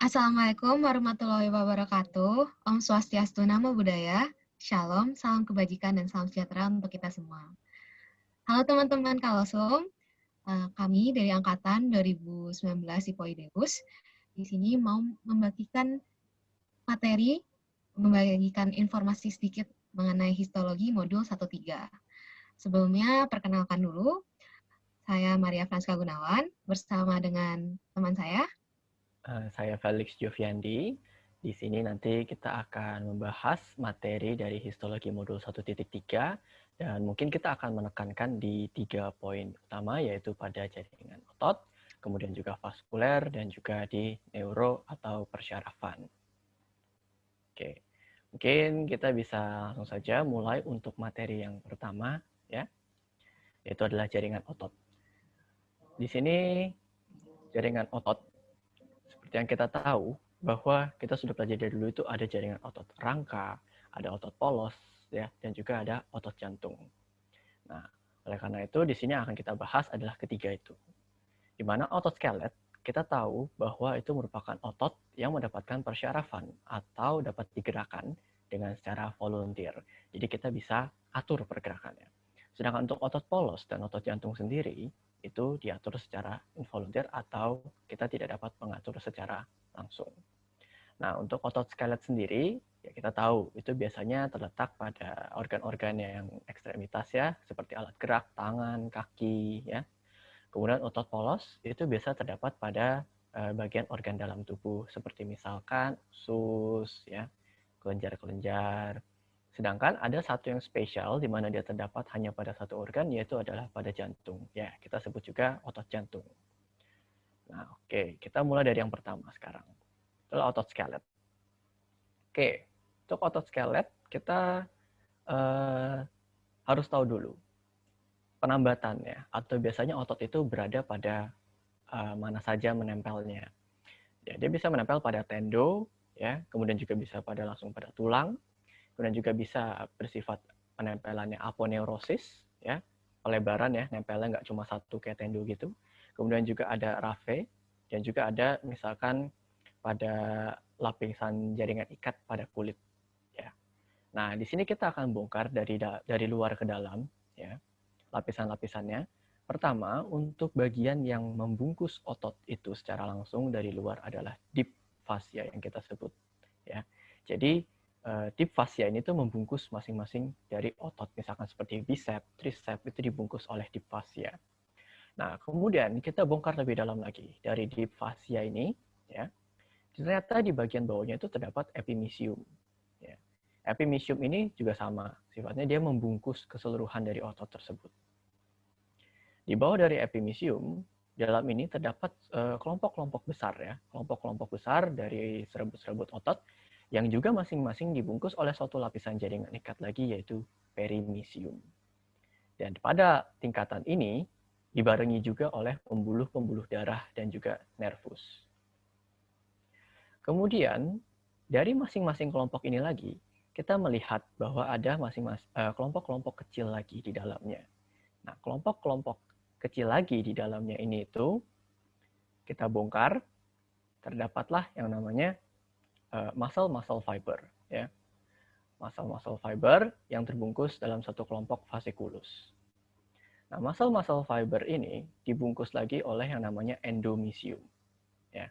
Assalamualaikum warahmatullahi wabarakatuh. Om Swastiastu, Namo Buddhaya. Shalom, salam kebajikan dan salam sejahtera untuk kita semua. Halo teman-teman Kalosum, kami dari Angkatan 2019 IPOIDEBUS di sini mau membagikan informasi sedikit mengenai histologi modul 1-3. Sebelumnya, perkenalkan dulu, saya Maria Franska Gunawan bersama dengan teman saya. Saya Felix Joviandi. Di sini nanti kita akan membahas materi dari histologi modul 1.3 dan mungkin kita akan menekankan di 3 poin utama, yaitu pada jaringan otot, kemudian juga vaskuler, dan juga di neuro atau persyarafan. Oke, mungkin kita bisa langsung saja mulai untuk materi yang pertama, ya, yaitu adalah jaringan otot. Di sini jaringan otot, seperti yang kita tahu, bahwa kita sudah belajar dari dulu itu ada jaringan otot rangka, ada otot polos, ya, dan juga ada otot jantung. Nah, oleh karena itu di sini akan kita bahas adalah ketiga itu. Di mana otot skelet kita tahu bahwa itu merupakan otot yang mendapatkan persyarafan atau dapat digerakkan dengan secara volunteer. Jadi kita bisa atur pergerakannya. Sedangkan untuk otot polos dan otot jantung sendiri itu diatur secara involunteer atau kita tidak dapat mengatur secara langsung. Nah, untuk otot skelet sendiri, ya kita tahu itu biasanya terletak pada organ-organ yang ekstremitas ya, seperti alat gerak, tangan, kaki, ya. Kemudian otot polos itu biasa terdapat pada bagian organ dalam tubuh, seperti misalkan usus, ya, kelenjar-kelenjar. Sedangkan ada satu yang spesial di mana dia terdapat hanya pada satu organ, yaitu adalah pada jantung. Ya, kita sebut juga otot jantung. Nah, oke, kita mulai dari yang pertama sekarang. Itulah otot skelet. Oke, untuk otot skelet kita harus tahu dulu penambatannya, atau biasanya otot itu berada pada mana saja menempelnya. Ya, dia bisa menempel pada tendo, ya, kemudian juga bisa langsung pada tulang, kemudian juga bisa bersifat penempelannya aponeurosis, ya, pelebaran ya, nempelnya nggak cuma satu kayak tendo gitu. Kemudian juga ada raphe, dan juga ada misalkan pada lapisan jaringan ikat pada kulit, ya. Nah, di sini kita akan bongkar dari luar ke dalam, ya, lapisan-lapisannya. Pertama, untuk bagian yang membungkus otot itu secara langsung dari luar adalah deep fascia yang kita sebut, ya. Jadi deep fascia ini tuh membungkus masing-masing dari otot, misalkan seperti bicep, tricep itu dibungkus oleh deep fascia. Nah, kemudian kita bongkar lebih dalam lagi dari deep fascia ini, ya. Ternyata di bagian bawahnya itu terdapat epimysium, ya. Epimysium ini juga sama, sifatnya dia membungkus keseluruhan dari otot tersebut. Di bawah dari epimysium, dalam ini terdapat kelompok-kelompok besar ya, kelompok-kelompok besar dari serbut-serbut otot yang juga masing-masing dibungkus oleh suatu lapisan jaringan ikat lagi, yaitu perimysium. Dan pada tingkatan ini dibarengi juga oleh pembuluh-pembuluh darah dan juga nervus. Kemudian dari masing-masing kelompok ini lagi, kita melihat bahwa ada kelompok-kelompok kecil lagi di dalamnya. Nah, kelompok-kelompok kecil lagi di dalamnya ini itu kita bongkar, terdapatlah yang namanya muscle fiber, ya. Muscle fiber yang terbungkus dalam satu kelompok fasciculus. Nah, muscle fiber ini dibungkus lagi oleh yang namanya endomysium, ya.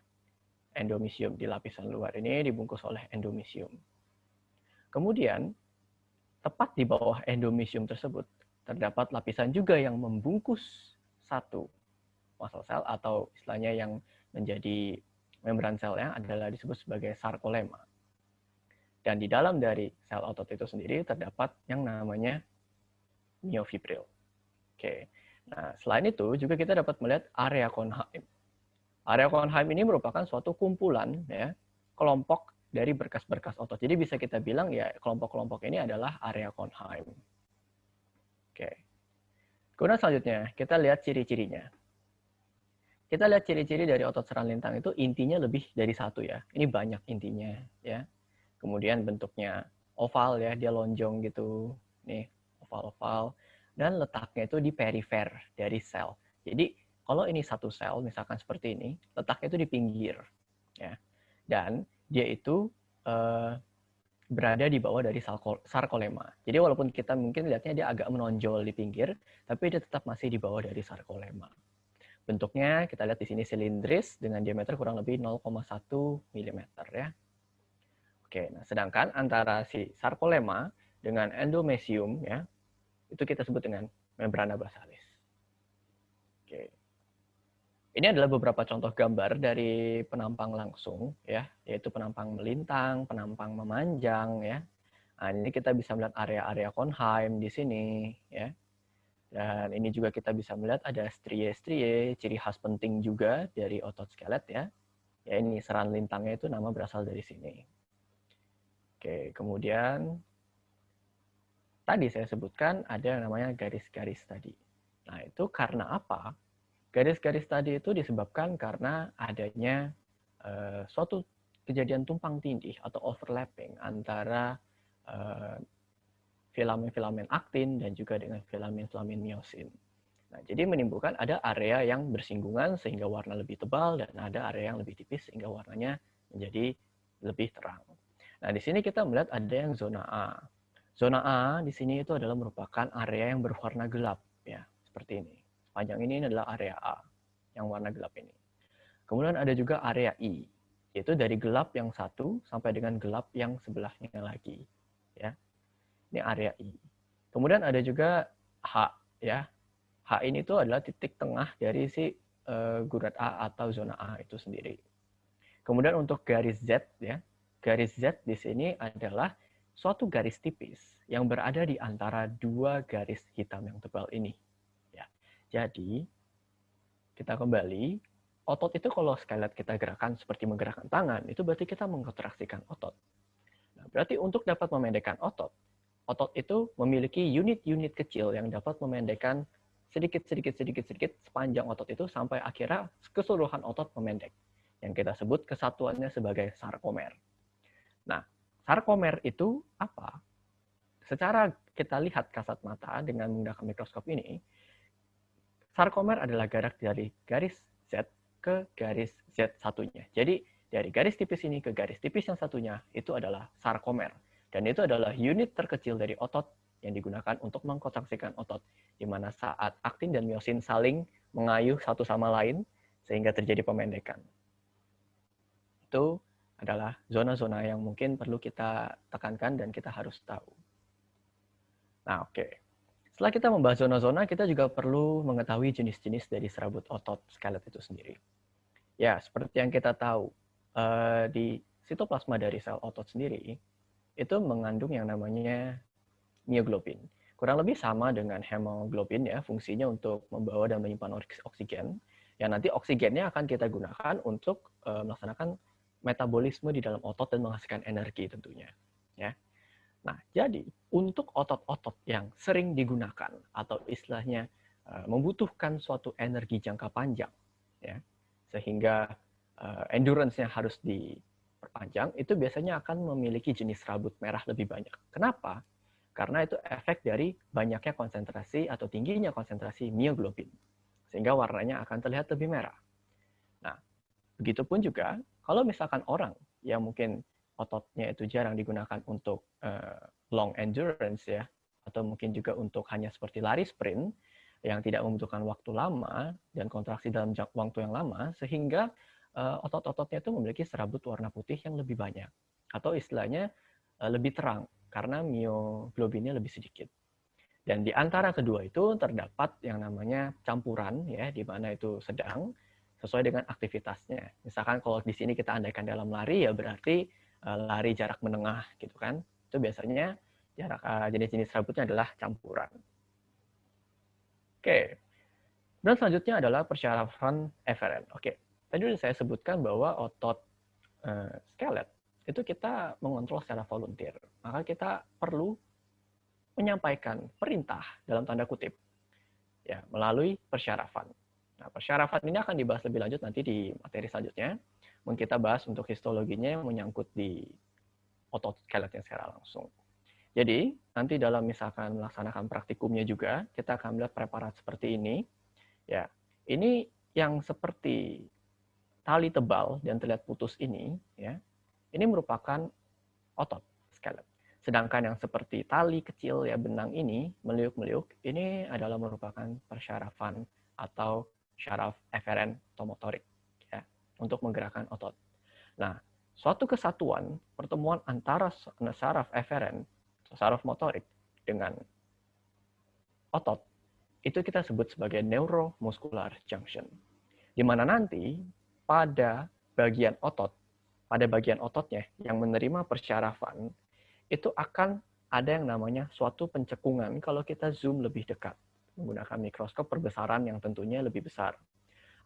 Endomysium di lapisan luar ini dibungkus oleh endomysium. Kemudian tepat di bawah endomysium tersebut terdapat lapisan juga yang membungkus satu muscle cell, atau istilahnya yang menjadi membran selnya adalah disebut sebagai sarkolema. Dan di dalam dari sel otot itu sendiri terdapat yang namanya myofibril. Oke. Nah, selain itu juga kita dapat melihat area Cohnheim. Area Cohnheim ini merupakan suatu kumpulan, ya, kelompok dari berkas-berkas otot. Jadi bisa kita bilang ya kelompok-kelompok ini adalah area Cohnheim. Oke. Kemudian selanjutnya kita lihat ciri-cirinya. Kita lihat ciri-ciri dari otot seran lintang itu intinya lebih dari satu ya. Ini banyak intinya ya. Kemudian bentuknya oval ya, dia lonjong gitu. Nih, oval-oval. Dan letaknya itu di perifer dari sel. Jadi kalau ini satu sel, misalkan seperti ini, letaknya itu di pinggir. Ya. dan dia itu berada di bawah dari sarkolema. Jadi walaupun kita mungkin lihatnya dia agak menonjol di pinggir, tapi dia tetap masih di bawah dari sarkolema. Bentuknya kita lihat di sini silindris dengan diameter kurang lebih 0,1 mm ya. Oke, nah sedangkan antara si sarkolema dengan endomesium ya, itu kita sebut dengan membrana basalis. Oke. Ini adalah beberapa contoh gambar dari penampang langsung ya, yaitu penampang melintang, penampang memanjang ya. Nah, ini kita bisa melihat area-area Konheim di sini ya. Dan ini juga kita bisa melihat ada strie-strie, ciri khas penting juga dari otot skelet ya. Ya ini seran lintangnya itu nama berasal dari sini. Oke, kemudian tadi saya sebutkan ada yang namanya garis-garis tadi. Nah, itu karena apa? Garis-garis tadi itu disebabkan karena adanya suatu kejadian tumpang tindih atau overlapping antara filamen-filamen aktin dan juga dengan filamen-filamen miosin. Nah, jadi menimbulkan ada area yang bersinggungan sehingga warna lebih tebal dan ada area yang lebih tipis sehingga warnanya menjadi lebih terang. Nah, di sini kita melihat ada yang zona A. Zona A di sini itu adalah merupakan area yang berwarna gelap ya, seperti ini. Sepanjang ini adalah area A yang warna gelap ini. Kemudian ada juga area I, yaitu dari gelap yang satu sampai dengan gelap yang sebelahnya lagi. Ya, ini area I. Kemudian ada juga H, ya. H ini itu adalah titik tengah dari si gurat A atau zona A itu sendiri. Kemudian untuk garis Z, ya, garis Z di sini adalah suatu garis tipis yang berada di antara dua garis hitam yang tebal ini. Ya, jadi kita kembali, otot itu kalau sekali lihat kita gerakan seperti menggerakkan tangan, itu berarti kita mengkontraksikan otot. Nah, berarti untuk dapat memendekkan otot, otot itu memiliki unit-unit kecil yang dapat memendekkan sedikit sepanjang otot itu sampai akhirnya keseluruhan otot memendek. Yang kita sebut kesatuannya sebagai sarkomer. Nah, sarkomer itu apa? Secara kita lihat kasat mata dengan menggunakan mikroskop ini, sarkomer adalah jarak dari garis Z ke garis Z satunya. Jadi dari garis tipis ini ke garis tipis yang satunya itu adalah sarkomer. Dan itu adalah unit terkecil dari otot yang digunakan untuk mengkontraksikan otot. Di mana saat aktin dan miosin saling mengayuh satu sama lain sehingga terjadi pemendekan. Itu adalah zona-zona yang mungkin perlu kita tekankan dan kita harus tahu. Nah, oke. Setelah kita membahas zona-zona, kita juga perlu mengetahui jenis-jenis dari serabut otot skelet itu sendiri. Ya, seperti yang kita tahu, di sitoplasma dari sel otot sendiri, itu mengandung yang namanya mioglobin. Kurang lebih sama dengan hemoglobin ya, fungsinya untuk membawa dan menyimpan oksigen. Ya, nanti oksigennya akan kita gunakan untuk melaksanakan metabolisme di dalam otot dan menghasilkan energi tentunya. Ya. Nah, jadi untuk otot-otot yang sering digunakan atau istilahnya membutuhkan suatu energi jangka panjang, ya, sehingga endurance-nya harus diperpanjang, itu biasanya akan memiliki jenis rambut merah lebih banyak. Kenapa? Karena itu efek dari banyaknya konsentrasi atau tingginya konsentrasi mioglobin, sehingga warnanya akan terlihat lebih merah. Nah, begitupun juga kalau misalkan orang yang mungkin ototnya itu jarang digunakan untuk long endurance ya, atau mungkin juga untuk hanya seperti lari sprint yang tidak membutuhkan waktu lama dan kontraksi dalam waktu yang lama, sehingga otot-ototnya itu memiliki serabut warna putih yang lebih banyak, atau istilahnya lebih terang karena mioglobinnya lebih sedikit. Dan di antara kedua itu terdapat yang namanya campuran ya, di mana itu sedang sesuai dengan aktivitasnya. Misalkan kalau di sini kita andaikan dalam lari ya berarti lari jarak menengah gitu kan. Itu biasanya jarak jenis-jenis rambutnya adalah campuran. Oke. Dan selanjutnya adalah persyaratan eferen. Oke. Tadi sudah saya sebutkan bahwa otot skelet itu kita mengontrol secara volunteer. Maka kita perlu menyampaikan perintah dalam tanda kutip ya melalui persyarafan. Nah, persyarafan ini akan dibahas lebih lanjut nanti di materi selanjutnya. Mungkin kita bahas untuk histologinya yang menyangkut di otot skeletnya secara langsung. Jadi, nanti dalam misalkan melaksanakan praktikumnya juga, kita akan melihat preparat seperti ini. Ya, ini yang seperti tali tebal dan terlihat putus ini, ya, ini merupakan otot skelet. Sedangkan yang seperti tali kecil ya benang ini meliuk-meliuk ini adalah merupakan persyarafan atau syaraf eferen atau motorik ya untuk menggerakkan otot. Nah, suatu kesatuan pertemuan antara syaraf eferen, syaraf motorik dengan otot itu kita sebut sebagai neuromuscular junction. Di mana nanti pada bagian ototnya yang menerima persyarafan itu akan ada yang namanya suatu pencekungan kalau kita zoom lebih dekat menggunakan mikroskop perbesaran yang tentunya lebih besar.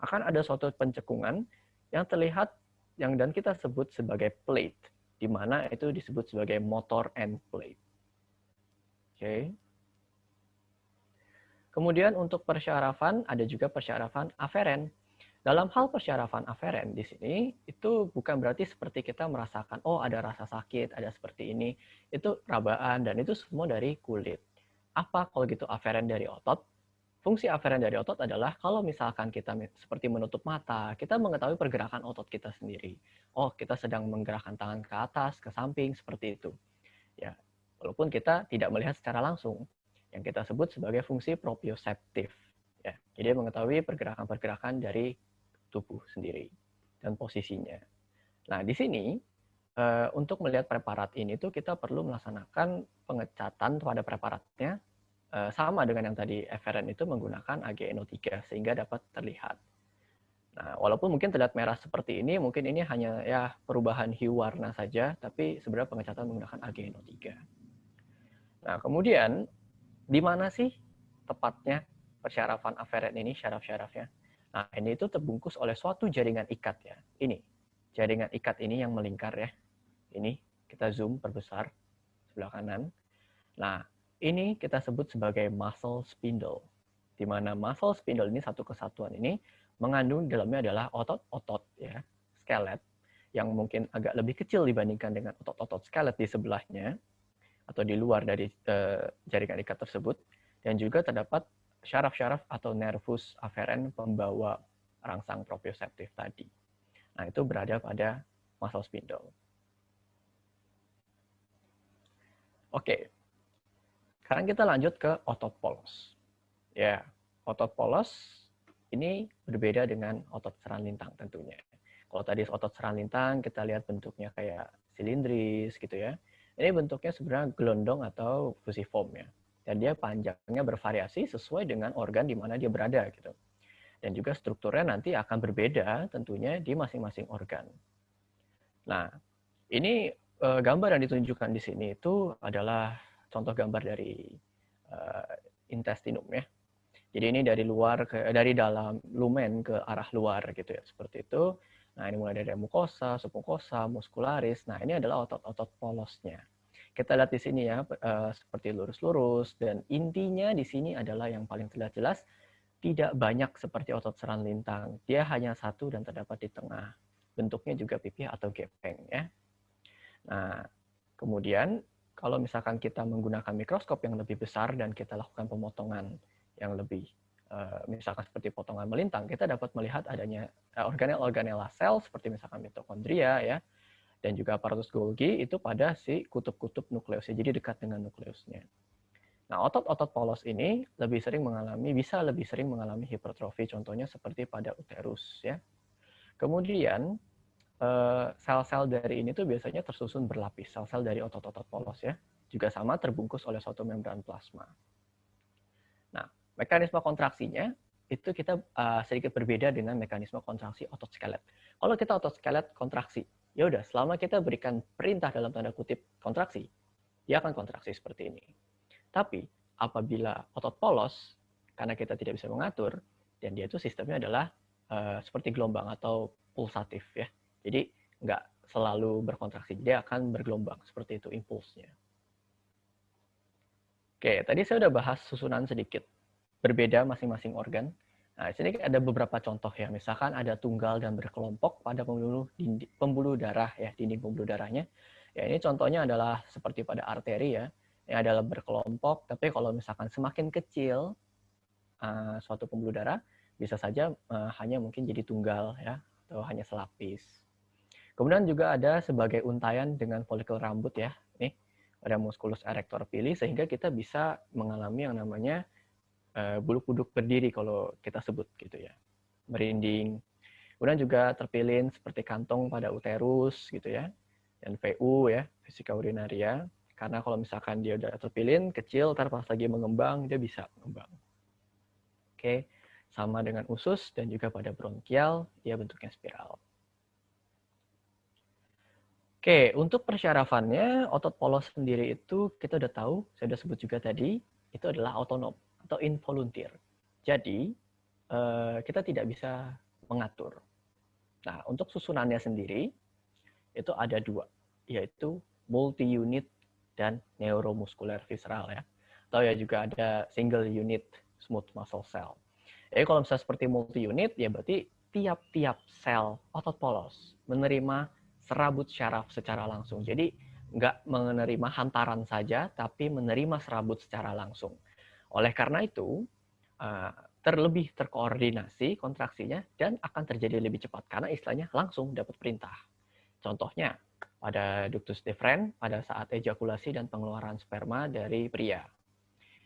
Akan ada suatu pencekungan yang terlihat dan kita sebut sebagai plate, di mana itu disebut sebagai motor end plate. Oke. Kemudian untuk persyarafan ada juga persyarafan aferen. Dalam hal persyarafan aferen di sini itu bukan berarti seperti kita merasakan oh ada rasa sakit, ada seperti ini, itu rabaan dan itu semua dari kulit. Apa kalau gitu aferen dari otot? Fungsi aferen dari otot adalah kalau misalkan kita seperti menutup mata, kita mengetahui pergerakan otot kita sendiri. Oh, kita sedang menggerakkan tangan ke atas, ke samping seperti itu. Ya, walaupun kita tidak melihat secara langsung, yang kita sebut sebagai fungsi proprioseptif. Ya, jadi mengetahui pergerakan-pergerakan dari tubuh sendiri dan posisinya. Nah, di sini untuk melihat preparat ini tuh kita perlu melaksanakan pengecatan pada preparatnya sama dengan yang tadi eferen itu menggunakan AgNO3 sehingga dapat terlihat. Nah, walaupun mungkin terlihat merah seperti ini, mungkin ini hanya ya perubahan hue warna saja, tapi sebenarnya pengecatan menggunakan AgNO3. Nah, kemudian di mana sih tepatnya persyarafan aferen ini, syaraf-syarafnya? Nah, ini itu terbungkus oleh suatu jaringan ikat ya. Ini, jaringan ikat ini yang melingkar ya. Ini, kita zoom perbesar sebelah kanan. Nah, ini kita sebut sebagai muscle spindle. Di mana muscle spindle ini satu kesatuan ini mengandung di dalamnya adalah otot-otot ya, skelet yang mungkin agak lebih kecil dibandingkan dengan otot-otot skelet di sebelahnya atau di luar dari jaringan ikat tersebut, dan juga terdapat syaraf-syaraf atau nervus aferen pembawa rangsang proprioseptif tadi. Nah, itu berada pada muscle spindle. Oke, sekarang kita lanjut ke otot polos. Ya, otot polos ini berbeda dengan otot seran lintang tentunya. Kalau tadi otot seran lintang kita lihat bentuknya kayak silindris gitu ya. Ini bentuknya sebenarnya gelondong atau fusiform ya. Dan dia panjangnya bervariasi sesuai dengan organ di mana dia berada gitu. Dan juga strukturnya nanti akan berbeda tentunya di masing-masing organ. Nah, ini gambar yang ditunjukkan di sini itu adalah contoh gambar dari intestinum ya. Jadi ini dari dalam lumen ke arah luar gitu ya, seperti itu. Nah, ini mulai dari mukosa, submukosa, muscularis. Nah, ini adalah otot-otot polosnya. Kita lihat di sini ya, seperti lurus-lurus dan intinya di sini adalah yang paling terlihat jelas tidak banyak seperti otot seran lintang. Dia hanya satu dan terdapat di tengah. Bentuknya juga pipih atau gepeng ya. Nah, kemudian kalau misalkan kita menggunakan mikroskop yang lebih besar dan kita lakukan pemotongan yang lebih misalkan seperti potongan melintang, kita dapat melihat adanya organel-organela sel seperti misalkan mitokondria ya, dan juga aparatus Golgi itu pada si kutub-kutub nukleusnya, jadi dekat dengan nukleusnya. Nah, otot-otot polos ini bisa lebih sering mengalami hipertrofi, contohnya seperti pada uterus ya. Kemudian sel-sel dari ini tuh biasanya tersusun berlapis, sel-sel dari otot-otot polos ya, juga sama terbungkus oleh suatu membran plasma. Nah, mekanisme kontraksinya itu kita sedikit berbeda dengan mekanisme kontraksi otot skelet. Kalau kita otot skelet kontraksi, ya udah selama kita berikan perintah dalam tanda kutip kontraksi, dia akan kontraksi seperti ini. Tapi apabila otot polos, karena kita tidak bisa mengatur, dan dia itu sistemnya adalah seperti gelombang atau pulsatif ya. Jadi nggak selalu berkontraksi, dia akan bergelombang seperti itu impulsnya. Oke, tadi saya udah bahas susunan sedikit, berbeda masing-masing organ. Nah, di sini ada beberapa contoh ya, misalkan ada tunggal dan berkelompok pada pembuluh darah ya, dinding pembuluh darahnya. Ya, ini contohnya adalah seperti pada arteri ya, ini adalah berkelompok, tapi kalau misalkan semakin kecil suatu pembuluh darah, bisa saja hanya mungkin jadi tunggal ya, atau hanya selapis. Kemudian juga ada sebagai untayan dengan folikel rambut ya. Nih, ada musculus erector pili sehingga kita bisa mengalami yang namanya bulu kuduk berdiri kalau kita sebut gitu ya. Merinding. Kemudian juga terpilin seperti kantong pada uterus gitu ya. Dan VU ya, vesika urinaria. Karena kalau misalkan dia udah terpilin, kecil, ntar pas lagi mengembang, dia bisa mengembang. Oke, sama dengan usus dan juga pada bronkial, dia bentuknya spiral. Oke, untuk persyarafannya, otot polos sendiri itu kita udah tahu, saya udah sebut juga tadi, itu adalah otonom atau involunteer. Jadi, kita tidak bisa mengatur. Nah, untuk susunannya sendiri, itu ada dua, yaitu multi-unit dan neuromuscular visceral ya. Atau ya juga ada single unit smooth muscle cell. Jadi kalau misalnya seperti multi-unit, ya berarti tiap-tiap sel otot polos menerima serabut syaraf secara langsung. Jadi nggak menerima hantaran saja, tapi menerima serabut secara langsung. Oleh karena itu, terlebih terkoordinasi kontraksinya dan akan terjadi lebih cepat karena istilahnya langsung dapat perintah. Contohnya, pada ductus deferens pada saat ejakulasi dan pengeluaran sperma dari pria.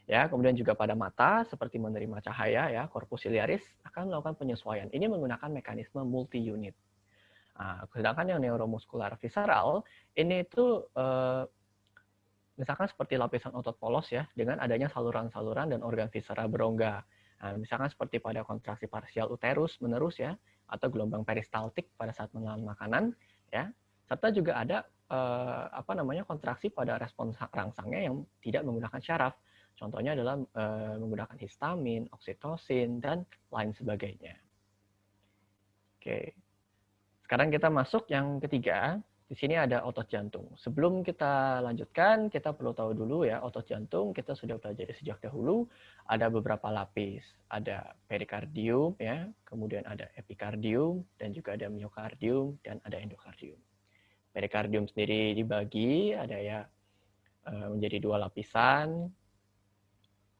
Ya, kemudian juga pada mata seperti menerima cahaya ya, corpus ciliaris akan melakukan penyesuaian. Ini menggunakan mekanisme multi unit. Nah, sedangkan yang neuromuskular visceral ini itu misalkan seperti lapisan otot polos ya, dengan adanya saluran-saluran dan organ viscera berongga. Nah, misalkan seperti pada kontraksi parsial uterus menerus ya, atau gelombang peristaltik pada saat menelan makanan ya, serta juga ada kontraksi pada respons rangsangnya yang tidak menggunakan syaraf. Contohnya adalah menggunakan histamin, oksitosin, dan lain sebagainya. Oke, sekarang kita masuk yang ketiga. Di sini ada otot jantung. Sebelum kita lanjutkan, kita perlu tahu dulu ya, otot jantung kita sudah pelajari sejak dahulu. Ada beberapa lapis. Ada perikardium, ya, kemudian ada epikardium, dan juga ada miokardium, dan ada endokardium. Perikardium sendiri dibagi, ada ya menjadi dua lapisan,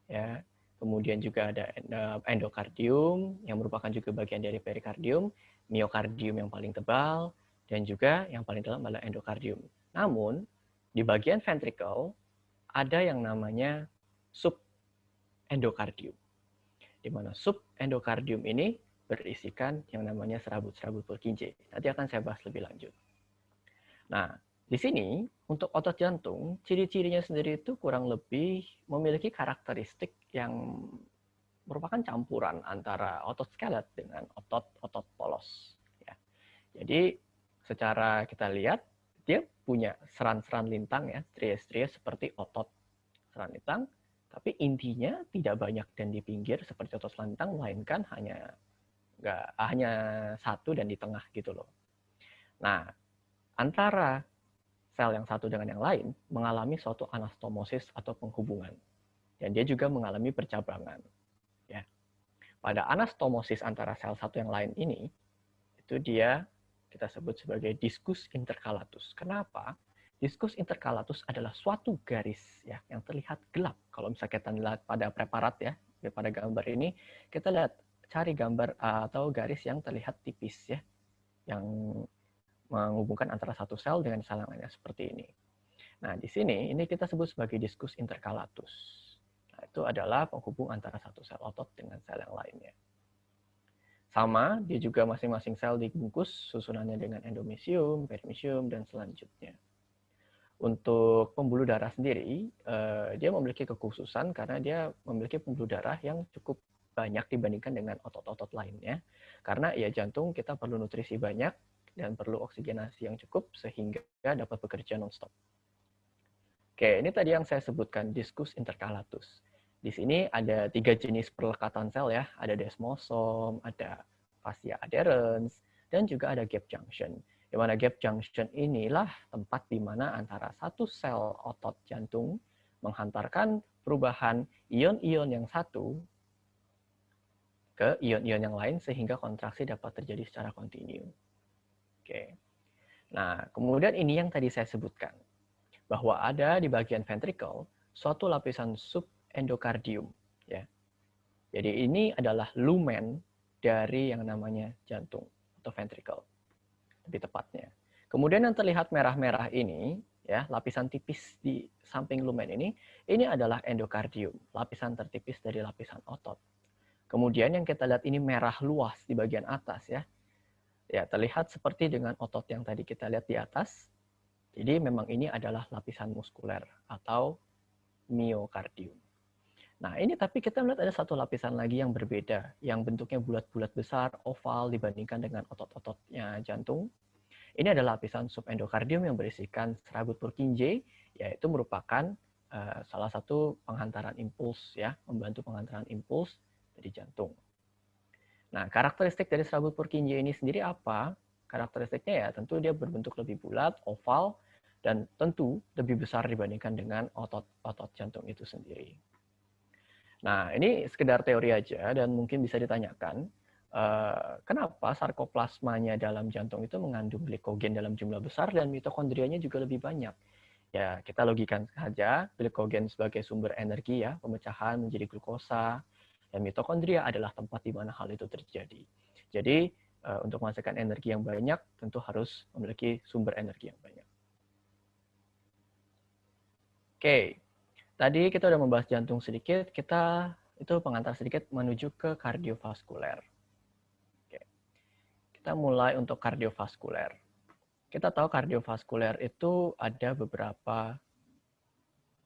ya. Kemudian juga ada endokardium, yang merupakan juga bagian dari perikardium, miokardium yang paling tebal, dan juga yang paling dalam adalah endokardium. Namun, di bagian ventricle ada yang namanya subendokardium. Di mana subendokardium ini berisikan yang namanya serabut-serabut Purkinje. Nanti akan saya bahas lebih lanjut. Nah, di sini untuk otot jantung, ciri-cirinya sendiri itu kurang lebih memiliki karakteristik yang merupakan campuran antara otot skelet dengan otot-otot polos. Ya. Jadi secara kita lihat dia punya seran-seran lintang ya, stries-stries seperti otot seran lintang, tapi intinya tidak banyak dan di pinggir seperti otot seran lintang, melainkan hanya satu dan di tengah gitu loh. Nah, antara sel yang satu dengan yang lain mengalami suatu anastomosis atau penghubungan. Dan dia juga mengalami percabangan. Ya. Pada anastomosis antara sel satu yang lain ini, itu dia kita sebut sebagai diskus intercalatus. Kenapa? Diskus intercalatus adalah suatu garis ya yang terlihat gelap. Kalau misalnya kita lihat pada preparat ya, pada gambar ini, kita lihat cari gambar atau garis yang terlihat tipis ya, yang menghubungkan antara satu sel dengan sel yang lainnya seperti ini. Nah, di sini ini kita sebut sebagai diskus intercalatus. Nah, itu adalah penghubung antara satu sel otot dengan sel yang lainnya. Sama, dia juga masing-masing sel dibungkus susunannya dengan endomesium, perimesium, dan selanjutnya. Untuk pembuluh darah sendiri, dia memiliki kekhususan karena dia memiliki pembuluh darah yang cukup banyak dibandingkan dengan otot-otot lainnya. Karena ya jantung kita perlu nutrisi banyak, dan perlu oksigenasi yang cukup sehingga dapat bekerja non-stop. Oke, ini tadi yang saya sebutkan, diskus intercalatus. Di sini ada 3 jenis perlekatan sel ya, ada desmosom, ada fascia adherens, dan juga ada gap junction. Di mana gap junction inilah tempat di mana antara satu sel otot jantung menghantarkan perubahan ion-ion yang satu ke ion-ion yang lain sehingga kontraksi dapat terjadi secara kontinu. Oke. Nah, kemudian ini yang tadi saya sebutkan, bahwa ada di bagian ventricle suatu lapisan subendokardium. Ya. Jadi ini adalah lumen dari yang namanya jantung atau ventricle, lebih tepatnya. Kemudian yang terlihat merah-merah ini, ya, lapisan tipis di samping lumen ini adalah endokardium, lapisan tertipis dari lapisan otot. Kemudian yang kita lihat ini merah luas di bagian atas, ya. Ya, terlihat seperti dengan otot yang tadi kita lihat di atas. Jadi memang ini adalah lapisan muskuler atau miokardium. Nah, ini tapi kita melihat ada satu lapisan lagi yang berbeda, yang bentuknya bulat-bulat besar, oval dibandingkan dengan otot-ototnya jantung. Ini adalah lapisan subendokardium yang berisikan serabut Purkinje, yaitu merupakan salah satu penghantaran impuls, ya, membantu penghantaran impuls dari jantung. Nah, karakteristik dari serabut Purkinje ini sendiri apa? Karakteristiknya ya tentu dia berbentuk lebih bulat, oval, dan tentu lebih besar dibandingkan dengan otot-otot jantung itu sendiri. Nah, ini sekedar teori aja dan mungkin bisa ditanyakan, kenapa sarkoplasmanya dalam jantung itu mengandung glikogen dalam jumlah besar dan mitokondrianya juga lebih banyak? Ya, kita logikan saja, glikogen sebagai sumber energi ya, pemecahan menjadi glukosa, dan mitokondria adalah tempat di mana hal itu terjadi. Jadi, untuk menghasilkan energi yang banyak, tentu harus memiliki sumber energi yang banyak. Oke, tadi kita udah membahas jantung sedikit, kita itu pengantar sedikit menuju ke kardiovaskuler. Oke. Kita mulai untuk kardiovaskuler. Kita tahu kardiovaskuler itu ada beberapa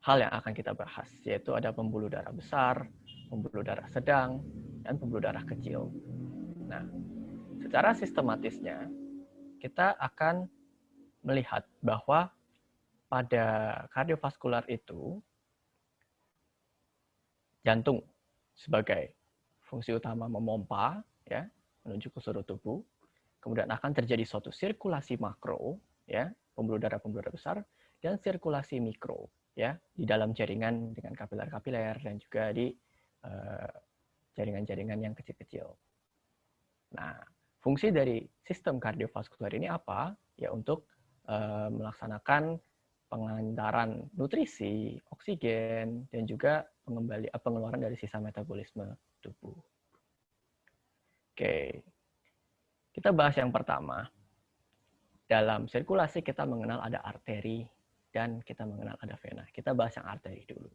hal yang akan kita bahas, yaitu ada pembuluh darah besar, pembuluh darah sedang, dan pembuluh darah kecil. Nah, secara sistematisnya, kita akan melihat bahwa pada kardiovaskuler itu, jantung sebagai fungsi utama memompa ya menuju ke seluruh tubuh. Kemudian akan terjadi suatu sirkulasi makro ya, pembuluh darah besar dan sirkulasi mikro ya di dalam jaringan dengan kapiler-kapiler dan juga di jaringan-jaringan yang kecil-kecil. Nah, fungsi dari sistem kardiovaskuler ini apa? Ya untuk melaksanakan pengantaran nutrisi, oksigen, dan juga pengeluaran dari sisa metabolisme tubuh. Oke, kita bahas yang pertama. Dalam sirkulasi kita mengenal ada arteri dan kita mengenal ada vena. Kita bahas yang arteri dulu.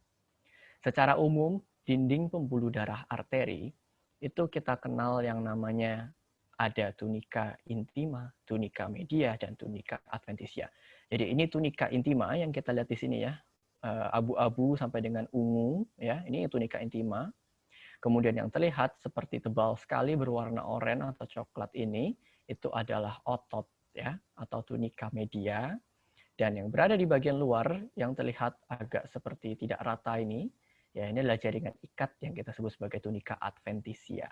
Secara umum, dinding pembuluh darah arteri itu kita kenal yang namanya ada tunica intima, tunica media, dan tunica adventitia. Jadi ini tunica intima yang kita lihat di sini ya, abu-abu sampai dengan ungu, ya. Ini tunica intima. Kemudian yang terlihat seperti tebal sekali berwarna oranye atau coklat ini, itu adalah otot ya, atau tunica media. Dan yang berada di bagian luar yang terlihat agak seperti tidak rata ini, ya ini adalah jaringan ikat yang kita sebut sebagai tunica adventitia.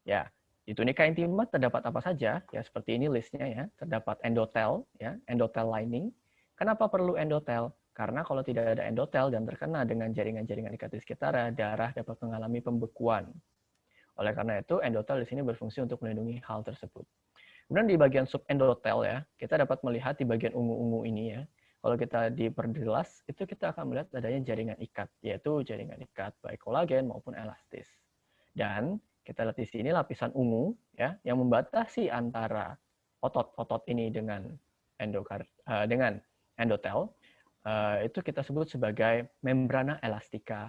Ya, di tunica intima terdapat apa saja? Ya, seperti ini listnya ya. Terdapat endotel, ya, endotel lining. Kenapa perlu endotel? Karena kalau tidak ada endotel dan terkena dengan jaringan-jaringan ikat di sekitar, darah dapat mengalami pembekuan. Oleh karena itu, endotel di sini berfungsi untuk melindungi hal tersebut. Kemudian di bagian subendotel ya, kita dapat melihat di bagian ungu-ungu ini ya. Kalau kita diperjelas, itu kita akan melihat adanya jaringan ikat, yaitu jaringan ikat baik kolagen maupun elastis. Dan kita lihat di sini lapisan ungu ya yang membatasi antara otot-otot ini dengan endotel itu kita sebut sebagai membrana elastika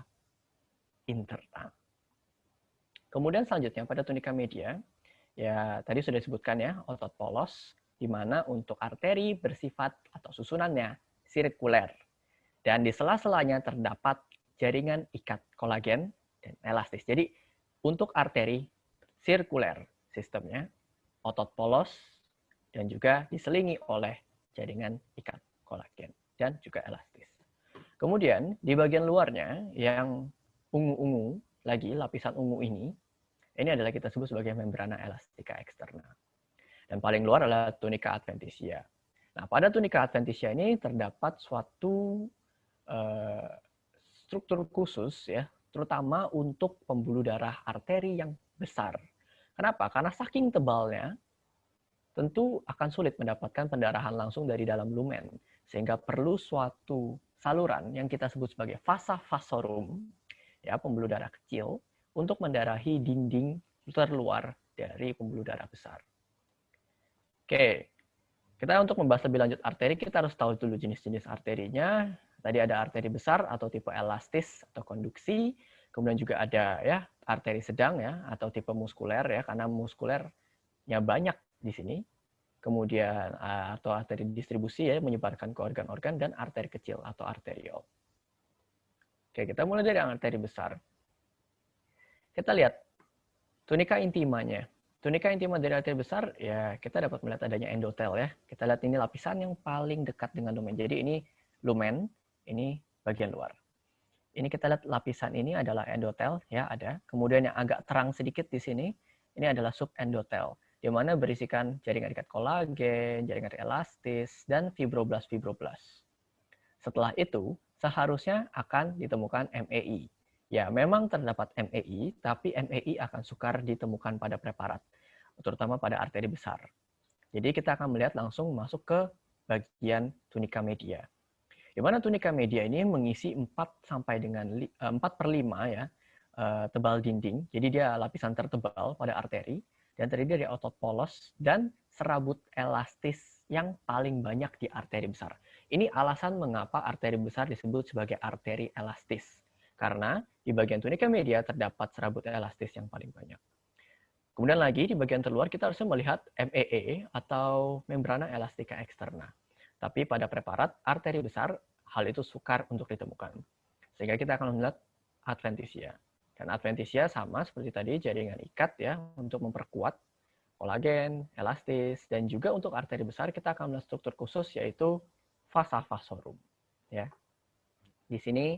interna. Kemudian selanjutnya pada tunica media ya tadi sudah disebutkan ya otot polos di mana untuk arteri bersifat atau susunannya sirkuler dan di sela-selanya terdapat jaringan ikat kolagen dan elastis. Jadi untuk arteri sirkuler sistemnya, otot polos, dan juga diselingi oleh jaringan ikat kolagen dan juga elastis. Kemudian di bagian luarnya yang ungu-ungu lagi, lapisan ungu ini adalah kita sebut sebagai membrana elastika eksterna. Dan paling luar adalah tunica adventitia. Nah, pada tunica adventitia ini terdapat suatu struktur khusus ya, terutama untuk pembuluh darah arteri yang besar. Kenapa? Karena saking tebalnya, tentu akan sulit mendapatkan pendarahan langsung dari dalam lumen. Sehingga perlu suatu saluran yang kita sebut sebagai vasa vasorum, ya, pembuluh darah kecil, untuk mendarahi dinding terluar dari pembuluh darah besar. Oke, kita untuk membahas lebih lanjut arteri, kita harus tahu dulu jenis-jenis arterinya. Tadi ada arteri besar atau tipe elastis atau konduksi, kemudian juga ada ya arteri sedang ya atau tipe muskuler ya karena muskulernya banyak di sini. Kemudian atau arteri distribusi ya menyebarkan ke organ-organ dan arteri kecil atau arteriol. Oke, kita mulai dari arteri besar. Kita lihat tunika intimanya. Tunika intima dari arteri besar, ya kita dapat melihat adanya endotel ya. Kita lihat ini lapisan yang paling dekat dengan lumen. Jadi ini lumen, ini bagian luar. Ini kita lihat lapisan ini adalah endotel ya ada. Kemudian yang agak terang sedikit di sini, ini adalah subendotel, di mana berisikan jaringan ikat kolagen, jaringan elastis, dan fibroblas-fibroblas. Setelah itu, seharusnya akan ditemukan MEI. Ya, memang terdapat MEI, tapi MEI akan sukar ditemukan pada preparat, terutama pada arteri besar. Jadi kita akan melihat langsung masuk ke bagian tunika media. Di mana tunika media ini mengisi 4 sampai dengan 4/5 ya, tebal dinding. Jadi dia lapisan tertebal pada arteri dan terdiri dari otot polos dan serabut elastis yang paling banyak di arteri besar. Ini alasan mengapa arteri besar disebut sebagai arteri elastis. Karena di bagian tunika media terdapat serabut elastis yang paling banyak. Kemudian lagi di bagian terluar kita harusnya melihat MEE atau membrana elastica externa. Tapi pada preparat arteri besar hal itu sukar untuk ditemukan. Sehingga kita akan melihat adventisia. Dan adventisia sama seperti tadi jaringan ikat ya untuk memperkuat kolagen, elastis, dan juga untuk arteri besar kita akan melihat struktur khusus yaitu vasa vasorum. Ya. Di sini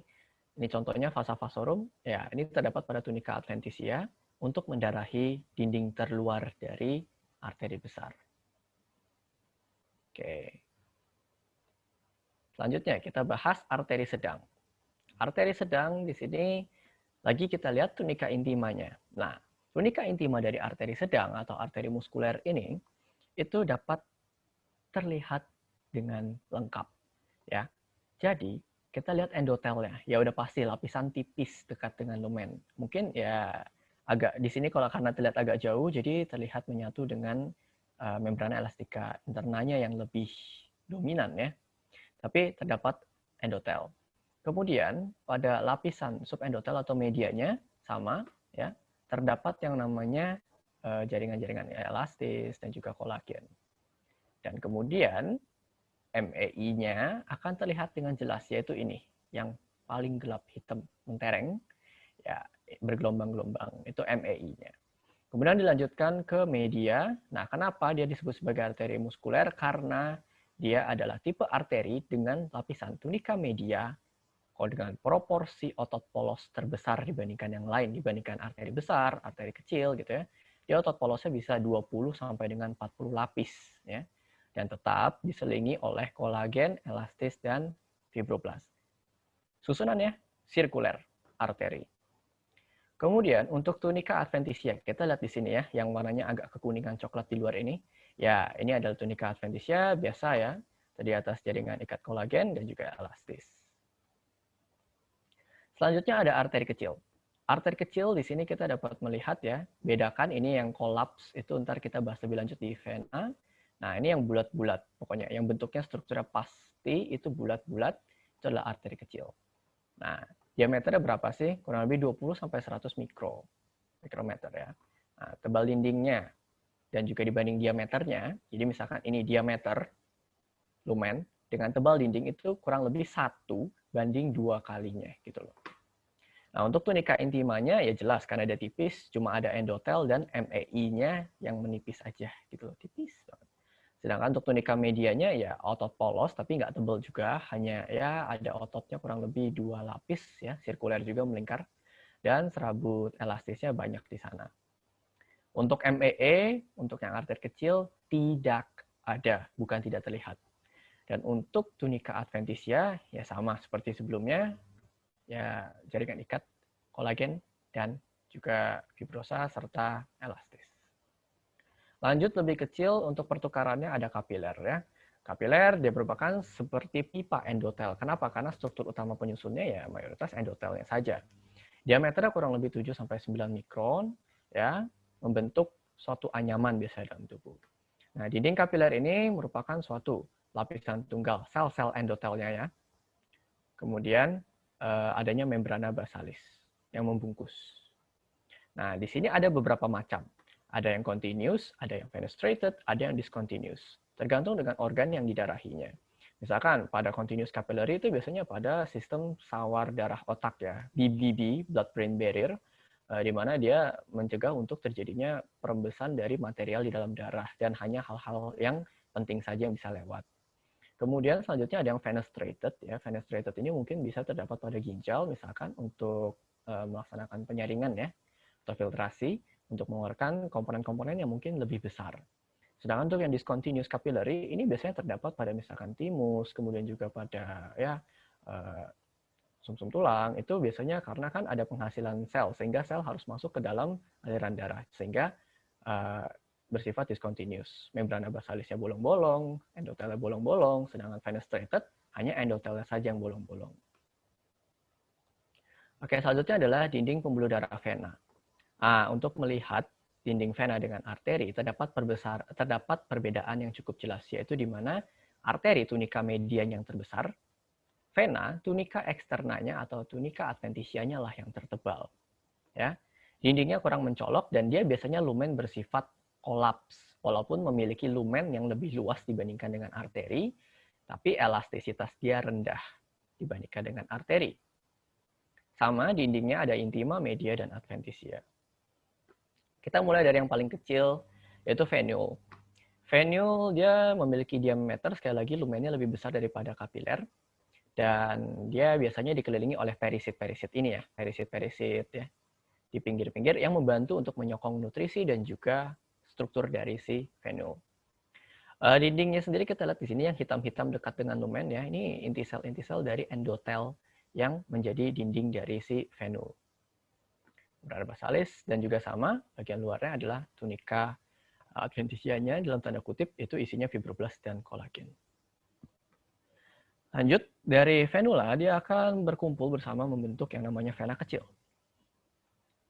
ini contohnya vasa vasorum, ya ini terdapat pada tunika adventisia untuk mendarahi dinding terluar dari arteri besar. Oke. Selanjutnya kita bahas arteri sedang. Arteri sedang di sini lagi kita lihat tunika intimanya. Nah, tunika intima dari arteri sedang atau arteri muskuler ini itu dapat terlihat dengan lengkap, ya. Jadi kita lihat endotelnya, ya udah pasti lapisan tipis dekat dengan lumen. Mungkin ya agak di sini kalau karena terlihat agak jauh, jadi terlihat menyatu dengan membrana elastika internanya yang lebih dominan ya. Tapi terdapat endotel. Kemudian pada lapisan subendotel atau medianya sama ya, terdapat yang namanya jaringan-jaringan elastis dan juga kolagen. Dan kemudian MEI-nya akan terlihat dengan jelas yaitu ini yang paling gelap hitam mentereng ya bergelombang-gelombang itu MEI-nya. Kemudian dilanjutkan ke media. Nah, kenapa dia disebut sebagai arteri muskuler? Karena dia adalah tipe arteri dengan lapisan tunika media kalau dengan proporsi otot polos terbesar dibandingkan yang lain, dibandingkan arteri besar, arteri kecil gitu ya. Dia otot polosnya bisa 20 sampai dengan 40 lapis ya. Dan tetap diselingi oleh kolagen, elastis dan fibroblast. Susunannya sirkuler arteri. Kemudian untuk tunika adventisia, kita lihat di sini ya, yang warnanya agak kekuningan coklat di luar ini. Ya, ini adalah tunika adventisia biasa ya, tadi atas jaringan ikat kolagen dan juga elastis. Selanjutnya ada arteri kecil. Arteri kecil di sini kita dapat melihat ya, bedakan ini yang kolaps itu ntar kita bahas lebih lanjut di VNA. Nah, ini yang bulat-bulat pokoknya, yang bentuknya strukturnya pasti itu bulat-bulat, itu adalah arteri kecil. Nah, diameternya berapa sih? Kurang lebih 20 sampai 100 mikrometer ya. Nah, tebal dindingnya dan juga dibanding diameternya, jadi misalkan ini diameter lumen dengan tebal dinding itu kurang lebih 1/2 kalinya gitu loh. Nah, untuk tunika intimanya ya jelas karena dia tipis, cuma ada endotel dan MEI-nya yang menipis aja gitu loh, tipis banget. Sedangkan untuk tunika medianya ya otot polos tapi nggak tebal juga, hanya ya ada ototnya kurang lebih 2 lapis ya, sirkuler juga melingkar dan serabut elastisnya banyak di sana. Untuk MEE, untuk yang arteri kecil tidak ada, bukan tidak terlihat. Dan untuk tunika adventisia ya sama seperti sebelumnya, ya jaringan ikat kolagen dan juga fibrosa serta elastis. Lanjut lebih kecil untuk pertukarannya ada kapiler ya. Kapiler dia merupakan seperti pipa endotel. Kenapa? Karena struktur utama penyusunnya ya mayoritas endotelnya saja. Diameternya kurang lebih 7 sampai 9 mikron ya, membentuk suatu anyaman biasanya dalam tubuh. Nah, dinding kapiler ini merupakan suatu lapisan tunggal sel-sel endotelnya ya. Kemudian adanya membrana basalis yang membungkus. Nah, di sini ada beberapa macam. Ada yang continuous, ada yang fenestrated, ada yang discontinuous. Tergantung dengan organ yang didarahinya. Misalkan pada continuous capillary itu biasanya pada sistem sawar darah otak ya, BBB, blood-brain barrier, di mana dia mencegah untuk terjadinya perembesan dari material di dalam darah dan hanya hal-hal yang penting saja yang bisa lewat. Kemudian selanjutnya ada yang fenestrated ya. Fenestrated ini mungkin bisa terdapat pada ginjal misalkan untuk melaksanakan penyaringan ya atau filtrasi untuk mengeluarkan komponen-komponen yang mungkin lebih besar. Sedangkan untuk yang discontinuous capillary ini biasanya terdapat pada misalkan timus, kemudian juga pada ya sumsum tulang. Itu biasanya karena kan ada penghasilan sel sehingga sel harus masuk ke dalam aliran darah sehingga bersifat discontinuous. Membrana basalisnya bolong-bolong, endotelnya bolong-bolong, sedangkan fenestrated hanya endotelnya saja yang bolong-bolong. Oke, selanjutnya adalah dinding pembuluh darah vena. Nah, untuk melihat dinding vena dengan arteri terdapat perbedaan yang cukup jelas, yaitu di mana arteri tunika median yang terbesar, vena tunika eksternanya atau tunika adventitianya lah yang tertebal. Ya, dindingnya kurang mencolok dan dia biasanya lumen bersifat kolaps, walaupun memiliki lumen yang lebih luas dibandingkan dengan arteri, tapi elastisitas dia rendah dibandingkan dengan arteri. Sama dindingnya ada intima, media, dan adventitia. Kita mulai dari yang paling kecil, yaitu venule. Venule dia memiliki diameter, sekali lagi lumennya lebih besar daripada kapiler, dan dia biasanya dikelilingi oleh perisit-perisit ini ya, perisit-perisit ya, di pinggir-pinggir yang membantu untuk menyokong nutrisi dan juga struktur dari si venule. Dindingnya sendiri kita lihat di sini yang hitam-hitam dekat dengan lumen ya, ini inti sel dari endotel yang menjadi dinding dari si venule. Membrana basalis dan juga sama, bagian luarnya adalah tunika adventitianya dalam tanda kutip itu isinya fibroblast dan kolagen. Lanjut, dari venula dia akan berkumpul bersama membentuk yang namanya vena kecil.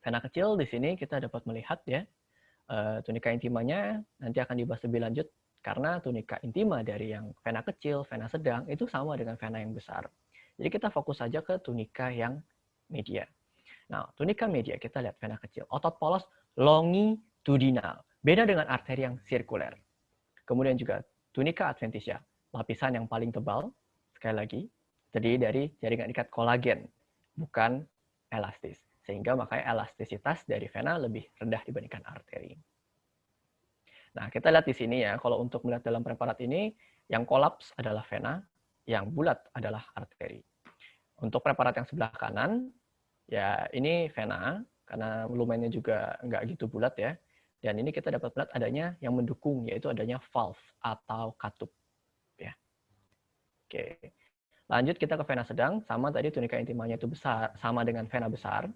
Vena kecil di sini kita dapat melihat ya, tunika intimanya nanti akan dibahas lebih lanjut karena tunika intima dari yang vena kecil, vena sedang itu sama dengan vena yang besar. Jadi kita fokus saja ke tunika yang media. Nah, tunika media kita lihat vena kecil, otot polos longitudinal, beda dengan arteri yang sirkuler. Kemudian juga tunika adventitia, lapisan yang paling tebal, sekali lagi, terdiri dari jaringan ikat kolagen, bukan elastis. Sehingga makanya elastisitas dari vena lebih rendah dibandingkan arteri. Nah, kita lihat di sini ya, kalau untuk melihat dalam preparat ini, yang kolaps adalah vena, yang bulat adalah arteri. Untuk preparat yang sebelah kanan, ya ini vena, karena lumennya juga nggak gitu bulat ya. Dan ini kita dapat melihat adanya yang mendukung, yaitu adanya valve atau katup. Ya. Oke. Lanjut kita ke vena sedang, sama tadi tunika intimanya itu besar, sama dengan vena besar.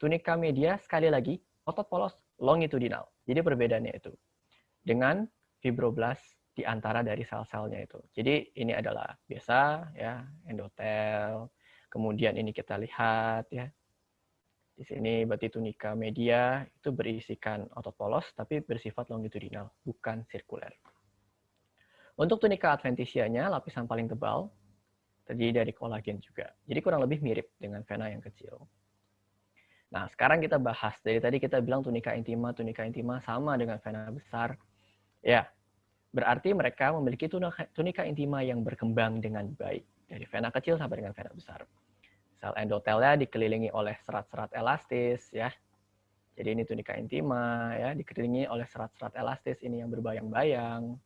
Tunika media, sekali lagi, otot polos longitudinal. Jadi perbedaannya itu. Dengan fibroblast di antara dari sel-selnya itu. Jadi ini adalah biasa ya, endotel. Kemudian ini kita lihat ya. Di sini berarti tunika media itu berisikan otot polos tapi bersifat longitudinal, bukan sirkuler. Untuk tunika adventitianya, lapisan paling tebal, terdiri dari kolagen juga. Jadi kurang lebih mirip dengan vena yang kecil. Nah, sekarang kita bahas. Dari tadi kita bilang tunika intima sama dengan vena besar. Ya, berarti mereka memiliki tunika intima yang berkembang dengan baik. Dari vena kecil sampai dengan vena besar. Sel endotelnya dikelilingi oleh serat-serat elastis ya. Jadi ini tunika intima ya, dikelilingi oleh serat-serat elastis ini yang berbayang-bayang.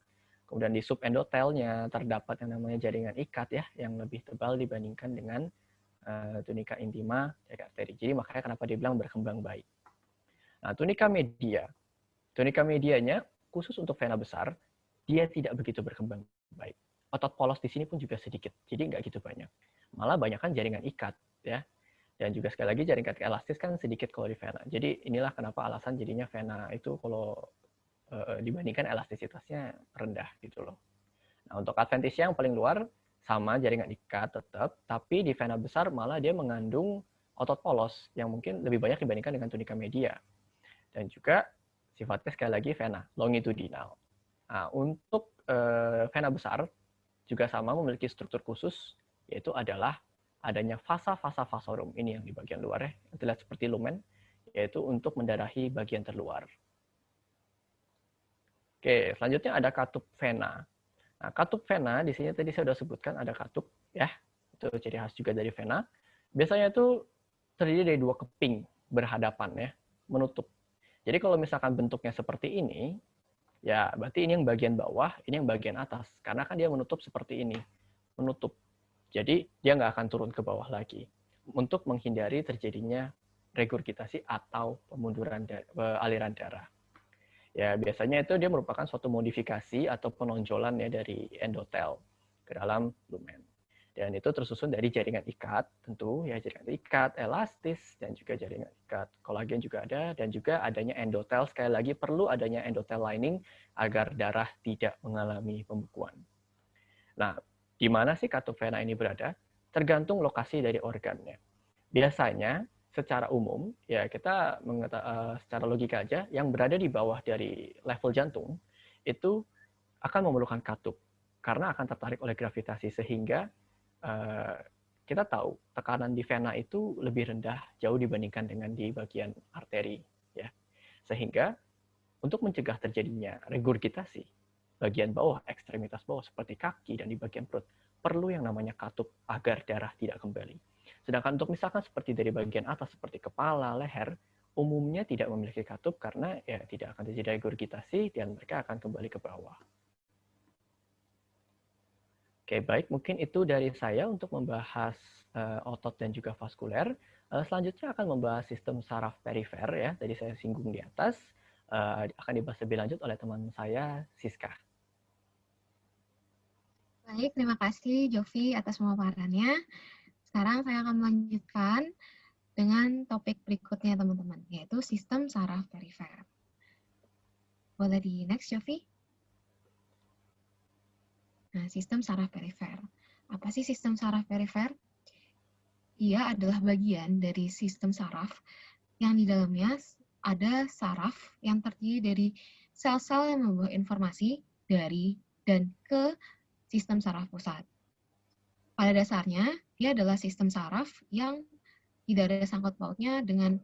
Kemudian di subendotelnya terdapat yang namanya jaringan ikat ya, yang lebih tebal dibandingkan dengan tunika intima dari arteri. Jadi makanya kenapa dia bilang berkembang baik. Nah, tunika media. Tunika medianya khusus untuk vena besar, dia tidak begitu berkembang baik. Otot polos di sini pun juga sedikit, jadi nggak gitu banyak. Malah banyak kan jaringan ikat ya. Dan juga sekali lagi jaringan ikat elastis kan sedikit kalau di vena. Jadi inilah kenapa alasan jadinya vena itu kalau dibandingkan elastisitasnya rendah gitu loh. Nah, untuk adventitia yang paling luar sama jaringan ikat tetap, tapi di vena besar malah dia mengandung otot polos yang mungkin lebih banyak dibandingkan dengan tunika media. Dan juga sifatnya sekali lagi vena longitudinal. Nah, untuk vena besar juga sama memiliki struktur khusus, yaitu adalah adanya vasa-vasa vasorum. Ini yang di bagian luar ya, yang terlihat seperti lumen, yaitu untuk mendarahi bagian terluar. Oke, selanjutnya ada katup vena. Nah, katup vena di sini tadi saya sudah sebutkan ada katup ya, itu ciri khas juga dari vena. Biasanya itu terdiri dari dua keping berhadapan ya, menutup. Jadi kalau misalkan bentuknya seperti ini, ya berarti ini yang bagian bawah, ini yang bagian atas. Karena kan dia menutup seperti ini, menutup. Jadi dia nggak akan turun ke bawah lagi. Untuk menghindari terjadinya regurgitasi atau pemunduran aliran darah. Ya biasanya itu dia merupakan suatu modifikasi atau penonjolan ya dari endotel ke dalam lumen. Dan itu tersusun dari jaringan ikat, tentu ya jaringan ikat, elastis, dan juga jaringan ikat. Kolagen juga ada, dan juga adanya endotel. Sekali lagi perlu adanya endotel lining agar darah tidak mengalami pembekuan. Nah, di mana sih katup vena ini berada? Tergantung lokasi dari organnya. Biasanya secara umum ya kita secara logika aja yang berada di bawah dari level jantung itu akan memerlukan katup karena akan tertarik oleh gravitasi sehingga uh, kita tahu tekanan di vena itu lebih rendah jauh dibandingkan dengan di bagian arteri ya. Sehingga untuk mencegah terjadinya regurgitasi bagian bawah, ekstremitas bawah seperti kaki dan di bagian perut, perlu yang namanya katup agar darah tidak kembali. Sedangkan untuk misalkan seperti dari bagian atas seperti kepala, leher, umumnya tidak memiliki katup karena ya tidak akan terjadi regurgitasi dan mereka akan kembali ke bawah. Oke, baik. Mungkin itu dari saya untuk membahas otot dan juga vaskuler. Selanjutnya akan membahas sistem saraf perifer ya. Tadi saya singgung di atas. Akan dibahas lebih lanjut oleh teman saya, Siska. Baik, terima kasih Jovi atas pemaparannya. Sekarang saya akan melanjutkan dengan topik berikutnya teman-teman, yaitu sistem saraf perifer. Boleh di next, Jovi? Nah, sistem saraf perifer. Apa sih sistem saraf perifer? Ia adalah bagian dari sistem saraf yang di dalamnya ada saraf yang terdiri dari sel-sel yang membawa informasi dari dan ke sistem saraf pusat. Pada dasarnya, dia adalah sistem saraf yang tidak ada sangkut pautnya dengan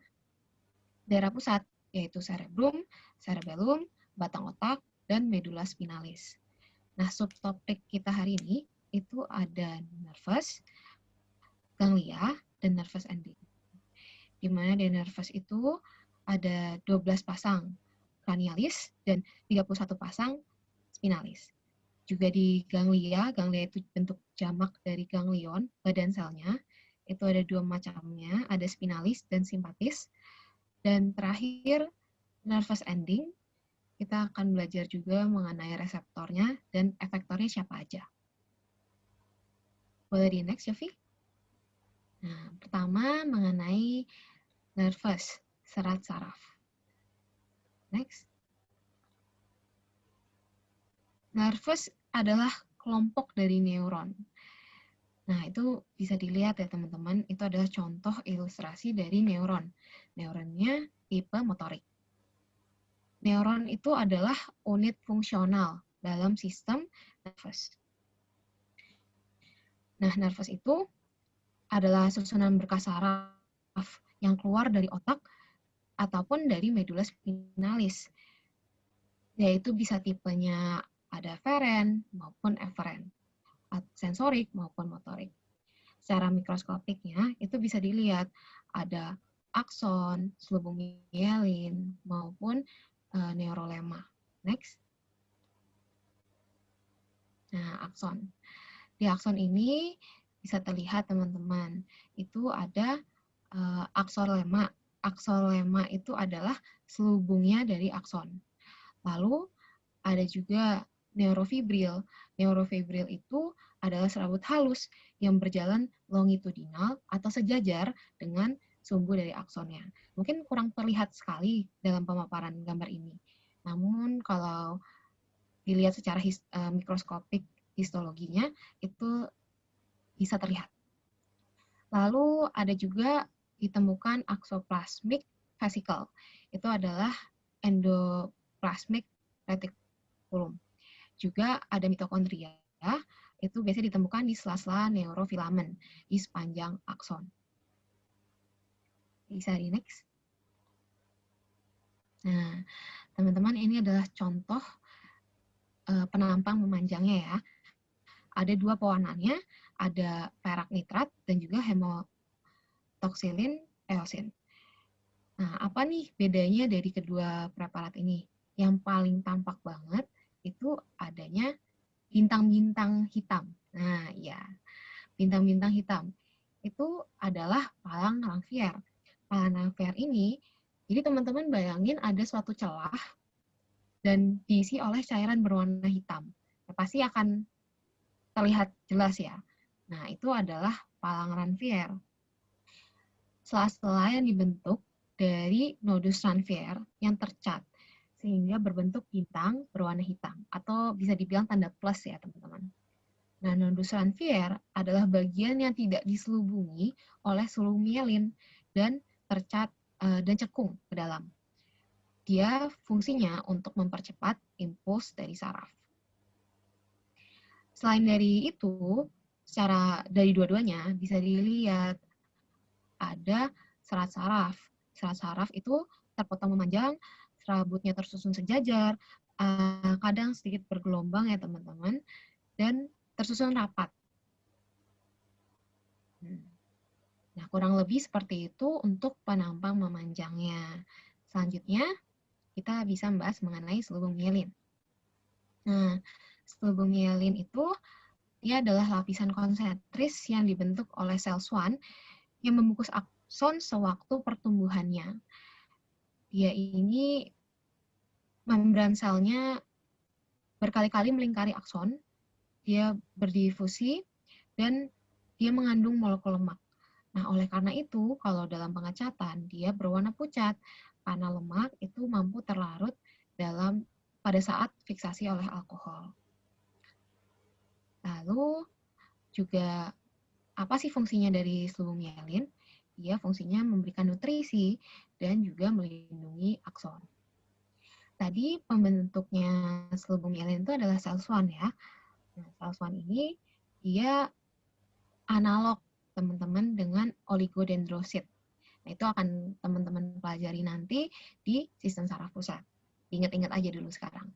daerah pusat, yaitu cerebrum, cerebellum, batang otak, dan medula spinalis. Nah, subtopik kita hari ini itu ada nervus, ganglia, dan nervus ending. Di mana di nervus itu ada 12 pasang cranialis dan 31 pasang spinalis. Juga di ganglia itu bentuk jamak dari ganglion, badan selnya. Itu ada dua macamnya, ada spinalis dan simpatis. Dan terakhir, nervous ending, kita akan belajar juga mengenai reseptornya dan efektornya siapa aja. Boleh di next, Yofi? Nah, pertama mengenai nervous, serat saraf. Next. Nervous adalah kelompok dari neuron. Nah, itu bisa dilihat ya teman-teman, itu adalah contoh ilustrasi dari neuron. Neuronnya tipe motorik. Neuron itu adalah unit fungsional dalam sistem nervous. Nah, nervous itu adalah susunan berkas saraf yang keluar dari otak ataupun dari medula spinalis. Yaitu bisa tipenya ada aferen maupun eferen, sensorik maupun motorik. Secara mikroskopiknya itu bisa dilihat ada akson, selubung mielin maupun neurolema. Next. Nah, akson. Di akson ini bisa terlihat teman-teman, itu ada aksolema. Aksolema itu adalah selubungnya dari akson. Lalu ada juga neurofibril. Neurofibril itu adalah serabut halus yang berjalan longitudinal atau sejajar dengan sumbu dari aksonnya. Mungkin kurang terlihat sekali dalam pemaparan gambar ini. Namun kalau dilihat secara mikroskopik histologinya itu bisa terlihat. Lalu ada juga ditemukan aksoplasmic vesicle. Itu adalah endoplasmic reticulum. juga ada mitokondria, itu biasanya ditemukan di sela-sela neurofilamen di sepanjang akson. Bisa di next. Nah, teman-teman, ini adalah contoh penampang memanjangnya ya. Ada dua pewarnaannya, ada perak nitrat dan juga hemotoksilin eosin. Nah, apa nih bedanya dari kedua preparat ini? Yang paling tampak banget itu adanya bintang-bintang hitam. Nah, ya, bintang-bintang hitam itu adalah palang Ranvier. Palang Ranvier ini, jadi teman-teman bayangin ada suatu celah dan diisi oleh cairan berwarna hitam. Ya, pasti akan terlihat jelas ya. Nah, itu adalah palang Ranvier. Sela-sela yang dibentuk dari nodus Ranvier yang tercat, sehingga berbentuk bintang berwarna hitam, atau bisa dibilang tanda plus ya teman-teman. Nah, nodus Ranvier adalah bagian yang tidak diselubungi oleh seluruh mielin dan tercat dan cekung ke dalam. Dia fungsinya untuk mempercepat impuls dari saraf. Selain dari itu, secara dari dua-duanya bisa dilihat ada serat saraf. Serat saraf itu terpotong memanjang, serabutnya tersusun sejajar, kadang sedikit bergelombang ya teman-teman, dan tersusun rapat. Nah, kurang lebih seperti itu untuk penampang memanjangnya. Selanjutnya, kita bisa membahas mengenai selubung mielin. Nah, selubung mielin itu dia adalah lapisan konsentris yang dibentuk oleh sel Schwann yang membungkus akson sewaktu pertumbuhannya. Dia ini membran selnya berkali-kali melingkari akson, dia berdifusi, dan dia mengandung molekul lemak. Nah, oleh karena itu, kalau dalam pengecatan, dia berwarna pucat, karena lemak itu mampu terlarut pada saat fiksasi oleh alkohol. Lalu, juga apa sih fungsinya dari selubung mielin? Dia fungsinya memberikan nutrisi dan juga melindungi akson. Tadi pembentuknya selubung mielin itu adalah sel Schwann ya. Nah, sel Schwann ini dia analog teman-teman dengan oligodendrosit. Nah, itu akan teman-teman pelajari nanti di sistem saraf pusat. Ingat-ingat aja dulu sekarang.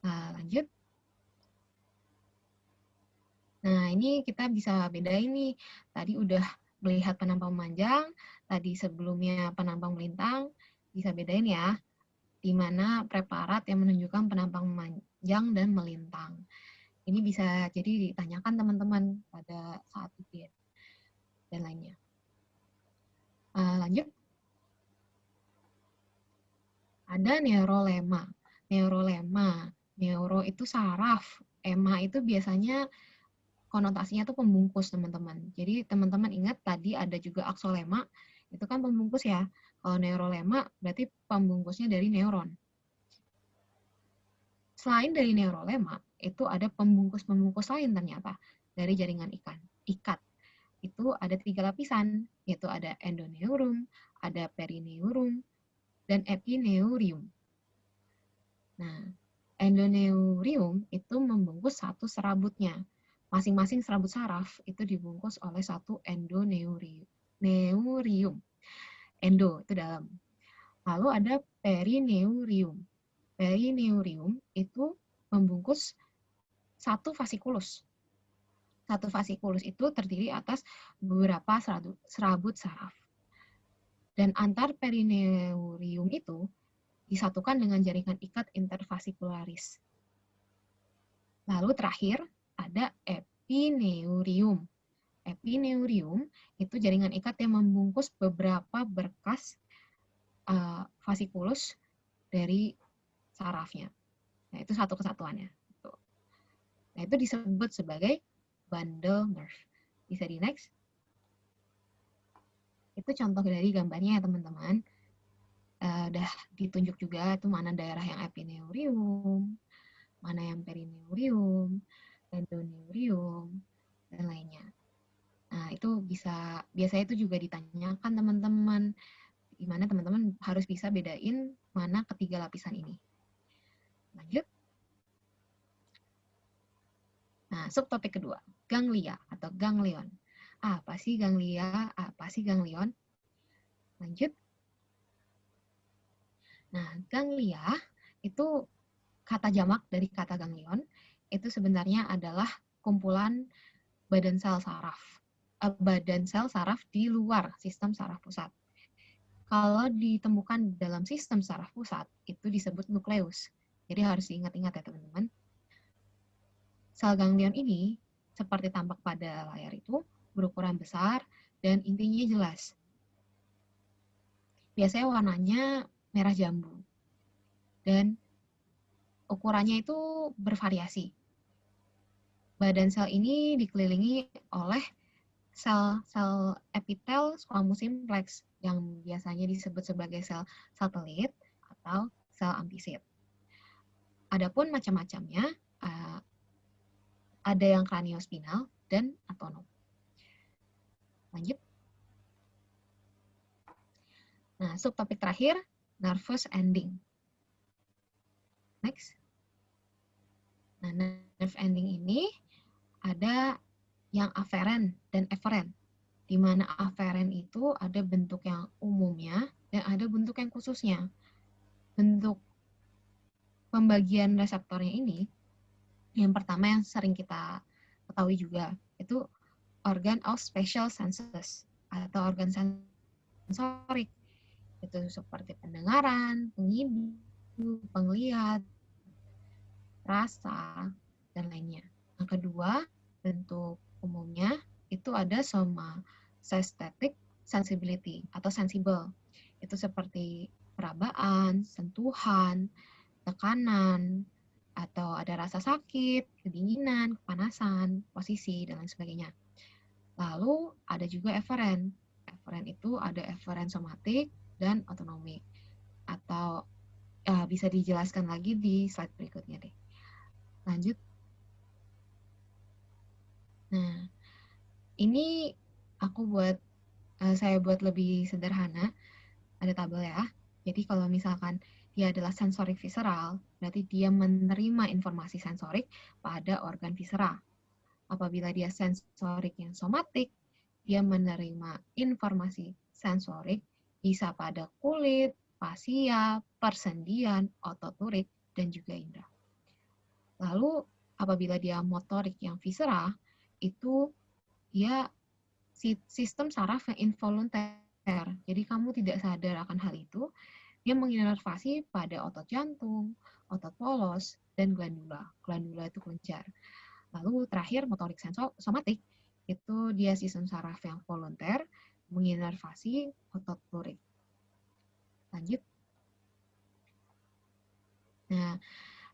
Nah, lanjut. Nah, ini kita bisa bedain nih. Tadi udah melihat penampang memanjang, tadi sebelumnya penampang melintang, bisa bedain ya, di mana preparat yang menunjukkan penampang memanjang dan melintang. Ini bisa jadi ditanyakan teman-teman pada saat ujian dan lainnya. Lanjut. Ada neurolema. Neuro itu saraf. Ema itu biasanya konotasinya tuh pembungkus, teman-teman. Jadi teman-teman ingat tadi ada juga aksolema, itu kan pembungkus ya. Kalau neurolema berarti pembungkusnya dari neuron. Selain dari neurolema, itu ada pembungkus-pembungkus lain ternyata dari jaringan ikat. Itu ada 3 lapisan, yaitu ada endoneurum, ada perineurum, dan epineurium. Nah, endoneurium itu membungkus satu serabutnya. Masing-masing serabut saraf itu dibungkus oleh satu endoneurium. Endo itu dalam. Lalu ada perineurium. Perineurium itu membungkus satu fasikulus. Satu fasikulus itu terdiri atas beberapa serabut saraf. Dan antar perineurium itu disatukan dengan jaringan ikat interfasikularis. Lalu terakhir ada epineurium. Epineurium itu jaringan ikat yang membungkus beberapa berkas fasikulus dari sarafnya. Nah, itu satu kesatuannya. Nah, itu disebut sebagai bundle nerve. Bisa di next. Itu contoh dari gambarnya ya teman-teman. Udah ditunjuk juga itu mana daerah yang epineurium, mana yang perineurium, endoneurium, dan lainnya. Nah, itu biasanya itu juga ditanyakan teman-teman, di mana teman-teman harus bisa bedain mana ketiga lapisan ini. Lanjut. Nah, subtopik kedua, ganglia atau ganglion. Apa sih ganglia? Apa sih ganglion? Lanjut. Nah, ganglia itu kata jamak dari kata ganglion, itu sebenarnya adalah kumpulan badan sel saraf. Badan sel saraf di luar sistem saraf pusat. Kalau ditemukan dalam sistem saraf pusat, itu disebut nukleus. Jadi harus diingat-ingat ya teman-teman. Sel ganglion ini, seperti tampak pada layar itu, berukuran besar dan intinya jelas. Biasanya warnanya merah jambu. Dan ukurannya itu bervariasi. Badan sel ini dikelilingi oleh sel-sel epitel squamous simplex yang biasanya disebut sebagai sel satelit atau sel amfisit. Adapun macam-macamnya, ada yang kraniospinal dan autonom. Lanjut. Nah, subtopik terakhir, nervous ending. Next. Nah, nerve ending ini ada yang aferen dan eferen. Di mana aferen itu ada bentuk yang umumnya dan ada bentuk yang khususnya. Bentuk pembagian reseptornya ini, yang pertama yang sering kita ketahui juga, itu organ of special senses atau organ sensorik. Itu seperti pendengaran, penghidung, penglihat, rasa, dan lainnya. Yang kedua, bentuk umumnya itu ada somaesthetic sensibility atau sensible. Itu seperti perabaan, sentuhan, tekanan, atau ada rasa sakit, kedinginan, kepanasan, posisi, dan lain sebagainya. Lalu ada juga eferen. Eferen itu ada eferen somatik dan otonomik. Atau bisa dijelaskan lagi di slide berikutnya deh. Lanjut. Nah, ini saya buat lebih sederhana. Ada tabel ya. Jadi kalau misalkan dia adalah sensorik visceral, berarti dia menerima informasi sensorik pada organ viscera. Apabila dia sensorik yang somatik, dia menerima informasi sensorik bisa pada kulit, fasia, persendian, otot lurik, dan juga indera. Lalu apabila dia motorik yang viscera, itu dia sistem saraf yang involunter. Jadi kamu tidak sadar akan hal itu, dia menginervasi pada otot jantung, otot polos, dan glandula. Glandula itu kelenjar. Lalu terakhir motorik somatik, itu dia sistem saraf yang volunter, menginervasi otot lurik. Lanjut. Nah,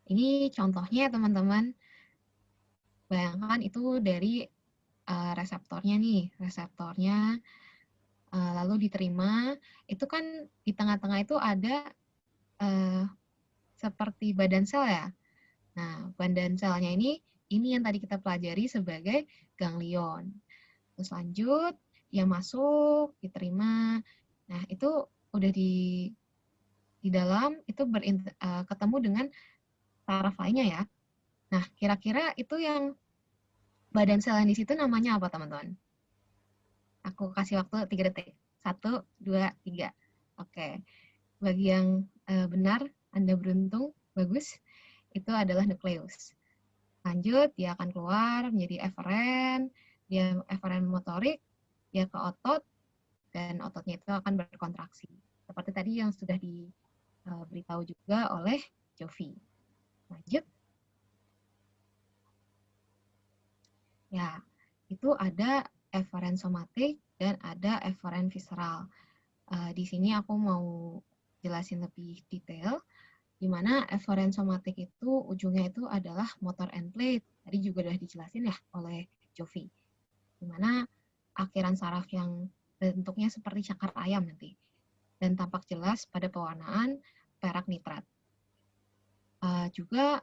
ini contohnya teman-teman. Bayangkan itu dari reseptornya nih. Reseptornya lalu diterima. Itu kan di tengah-tengah itu ada seperti badan sel ya. Nah, badan selnya ini yang tadi kita pelajari sebagai ganglion. Terus lanjut, dia masuk, diterima. Nah, itu udah di dalam itu ketemu dengan saraf lainnya ya. Nah, kira-kira itu yang badan sel yang di situ namanya apa, teman-teman? Aku kasih waktu 3 detik. 1, 2, 3. Oke. Bagi yang benar, Anda beruntung, bagus. Itu adalah nukleus. Lanjut, dia akan keluar menjadi eferen, dia eferen motorik, dia ke otot, dan ototnya itu akan berkontraksi. Seperti tadi yang sudah diberitahu juga oleh Jovi. Lanjut. Ya, itu ada eferen somatik dan ada eferen visceral. Di sini aku mau jelasin lebih detail, di mana eferen somatik itu ujungnya itu adalah motor end plate. Tadi juga sudah dijelasin ya oleh Jovi. Di mana akhiran saraf yang bentuknya seperti cakar ayam nanti. Dan tampak jelas pada pewarnaan perak nitrat. Juga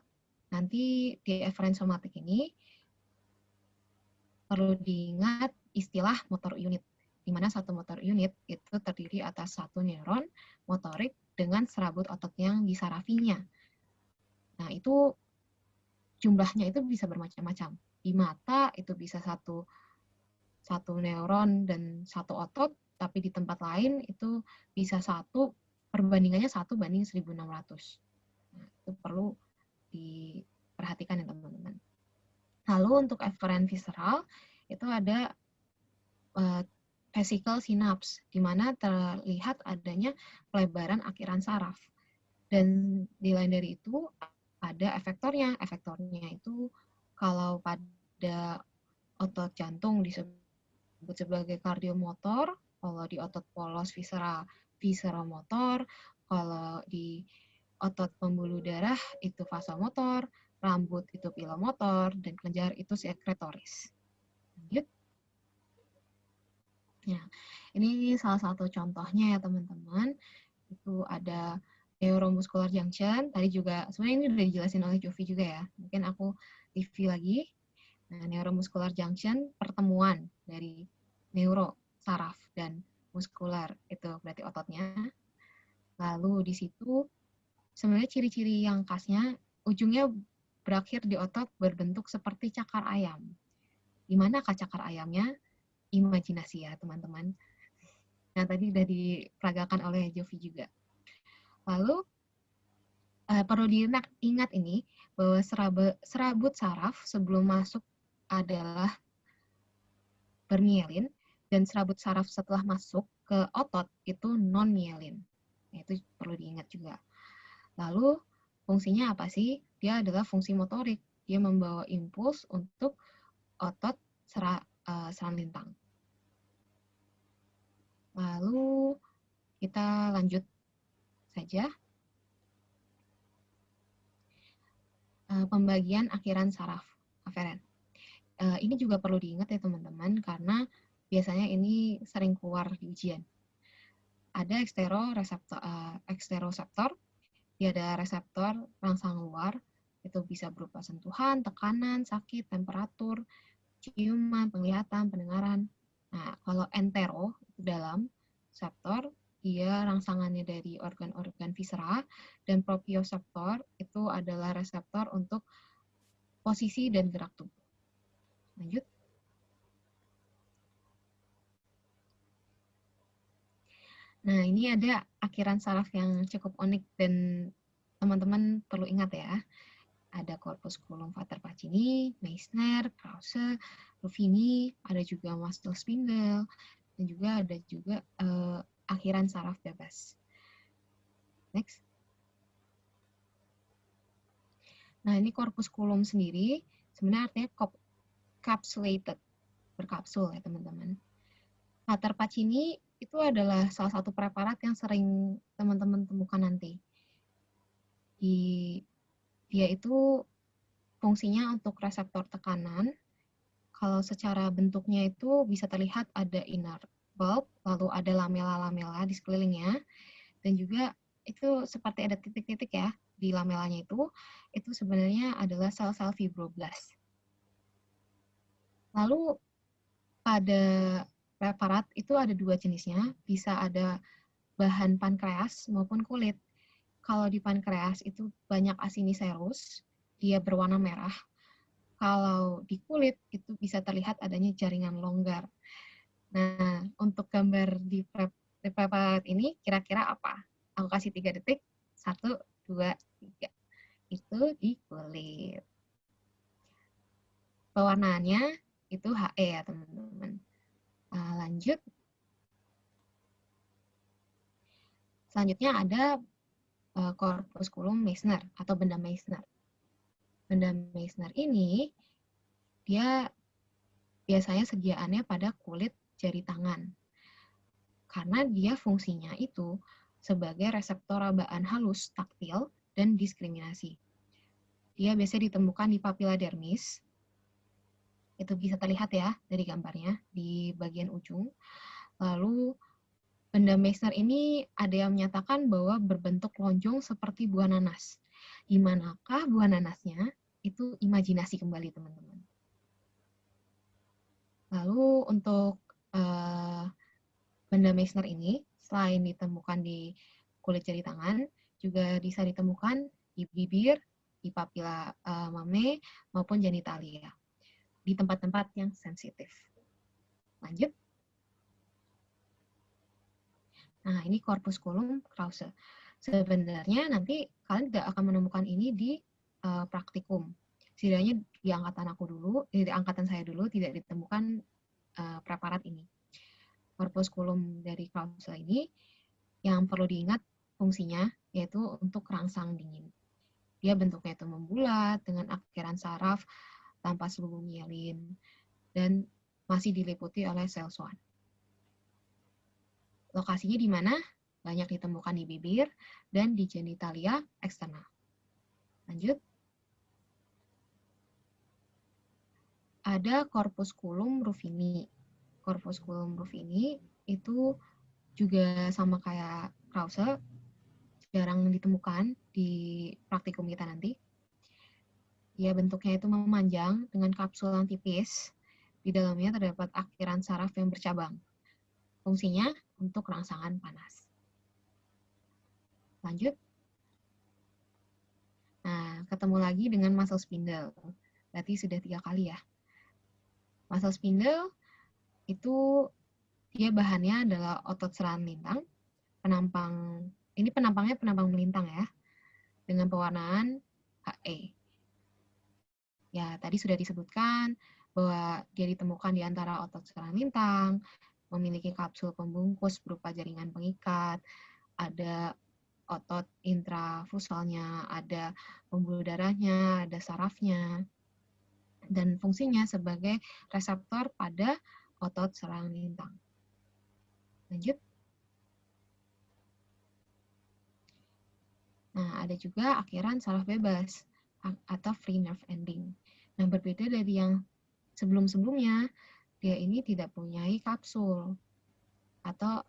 nanti di eferen somatik ini perlu diingat istilah motor unit, di mana satu motor unit itu terdiri atas satu neuron motorik dengan serabut otot yang disarafinya. Nah, itu jumlahnya itu bisa bermacam-macam. di mata itu bisa satu neuron dan satu otot, tapi di tempat lain itu bisa perbandingannya 1:1600. Nah, itu perlu diperhatikan ya teman-teman. Lalu untuk eferen visceral itu ada vesicle synapse, di mana terlihat adanya pelebaran akhiran saraf. Dan di lain dari itu ada efektornya. Efektornya itu kalau pada otot jantung disebut sebagai kardiomotor, kalau di otot polos visceral motor, kalau di otot pembuluh darah itu vasomotor, rambut itu pilomotor, dan kelenjar itu sekretoris. Lanjut. Ya, ini salah satu contohnya ya teman-teman. Itu ada neuromuscular junction. Tadi juga sebenarnya ini udah dijelasin oleh Jovi juga ya. Mungkin aku review lagi. Nah, neuromuscular junction pertemuan dari neuro, saraf, dan muskular itu berarti ototnya. Lalu di situ sebenarnya ciri-ciri yang khasnya ujungnya berakhir di otot berbentuk seperti cakar ayam. Di mana cakar ayamnya? Imajinasi ya teman-teman. Yang tadi sudah diperagakan oleh Jovi juga. Lalu perlu diingat ini bahwa serabut saraf sebelum masuk adalah bermielin dan serabut saraf setelah masuk ke otot itu non-mielin. Itu perlu diingat juga. Lalu fungsinya apa sih? Dia adalah fungsi motorik. Dia membawa impuls untuk otot seram lintang. Lalu kita lanjut saja. Pembagian akhiran saraf aferen. Ini juga perlu diingat ya teman-teman, karena biasanya ini sering keluar di ujian. Ada eksteroseptor, dia ada reseptor rangsang luar, itu bisa berupa sentuhan, tekanan, sakit, temperatur, ciuman, penglihatan, pendengaran. Nah, kalau entero, dalam reseptor, dia rangsangannya dari organ-organ viscera, dan proprioseptor itu adalah reseptor untuk posisi dan gerak tubuh. Lanjut. Nah, ini ada akhiran saraf yang cukup unik dan teman-teman perlu ingat ya. Ada corpusculum vater Pacini, Meissner, Krause, Ruffini, ada juga muscle spindle, dan juga ada juga akhiran saraf bebas. Next. Nah, ini corpusculum sendiri sebenarnya artinya capsulated, berkapsul ya teman-teman. Vater Pacini itu adalah salah satu preparat yang sering teman-teman temukan nanti. Dia itu fungsinya untuk reseptor tekanan. Kalau secara bentuknya itu bisa terlihat ada inner bulb, lalu ada lamela-lamela di sekelilingnya, dan juga itu seperti ada titik-titik ya di lamelanya itu sebenarnya adalah sel-sel fibroblast. Lalu pada preparat itu ada dua jenisnya, bisa ada bahan pankreas maupun kulit. Kalau di pankreas itu banyak asiniserus, dia berwarna merah. Kalau di kulit itu bisa terlihat adanya jaringan longgar. Nah, untuk gambar di preparat ini kira-kira apa? Aku kasih 3 detik. 1, 2, 3. Itu di kulit. Pewarnaannya itu HE ya teman-teman. Lanjut. Selanjutnya ada corpusculum Meissner atau benda Meissner. Benda Meissner ini dia biasanya sediaannya pada kulit jari tangan. Karena dia fungsinya itu sebagai reseptor rabaan halus, taktil, dan diskriminasi. Dia biasanya ditemukan di papilla dermis. Itu bisa terlihat ya dari gambarnya di bagian ujung. Lalu benda Meissner ini ada yang menyatakan bahwa berbentuk lonjong seperti buah nanas. Di manakah buah nanasnya? Itu imajinasi kembali teman-teman. Lalu untuk benda Meissner ini selain ditemukan di kulit jari tangan, juga bisa ditemukan di bibir, di papila mame maupun genitalia. di tempat-tempat yang sensitif. Lanjut. Nah, ini corpusculum Krause. Sebenarnya nanti kalian tidak akan menemukan ini di praktikum. Setidaknya di angkatan saya dulu tidak ditemukan preparat ini. Corpusculum dari Krause ini yang perlu diingat fungsinya yaitu untuk rangsang dingin. Dia bentuknya itu membulat dengan akiran saraf tanpa selubung myelin dan masih diliputi oleh sel Schwann. Lokasinya di mana? Banyak ditemukan di bibir dan di genitalia eksternal. Lanjut. Ada corpusculum ruffini. Corpusculum ruffini itu juga sama kayak Krause, jarang ditemukan di praktikum kita nanti. Ya, bentuknya itu memanjang dengan kapsul yang tipis. Di dalamnya terdapat akiran saraf yang bercabang. Fungsinya untuk rangsangan panas. Lanjut. Nah, ketemu lagi dengan muscle spindle. Berarti sudah 3 kali ya. Muscle spindle itu dia bahannya adalah otot serangan lintang. Ini penampangnya penampang melintang ya. Dengan pewarnaan HE. Ya, tadi sudah disebutkan bahwa dia ditemukan di antara otot serangan lintang, memiliki kapsul pembungkus berupa jaringan pengikat, ada otot intrafusalnya, ada pembuluh darahnya, ada sarafnya, dan fungsinya sebagai reseptor pada otot serangan lintang. Lanjut. Nah, ada juga akiran saraf bebas atau free nerve ending. Nah, berbeda dari yang sebelum-sebelumnya, dia ini tidak punya kapsul atau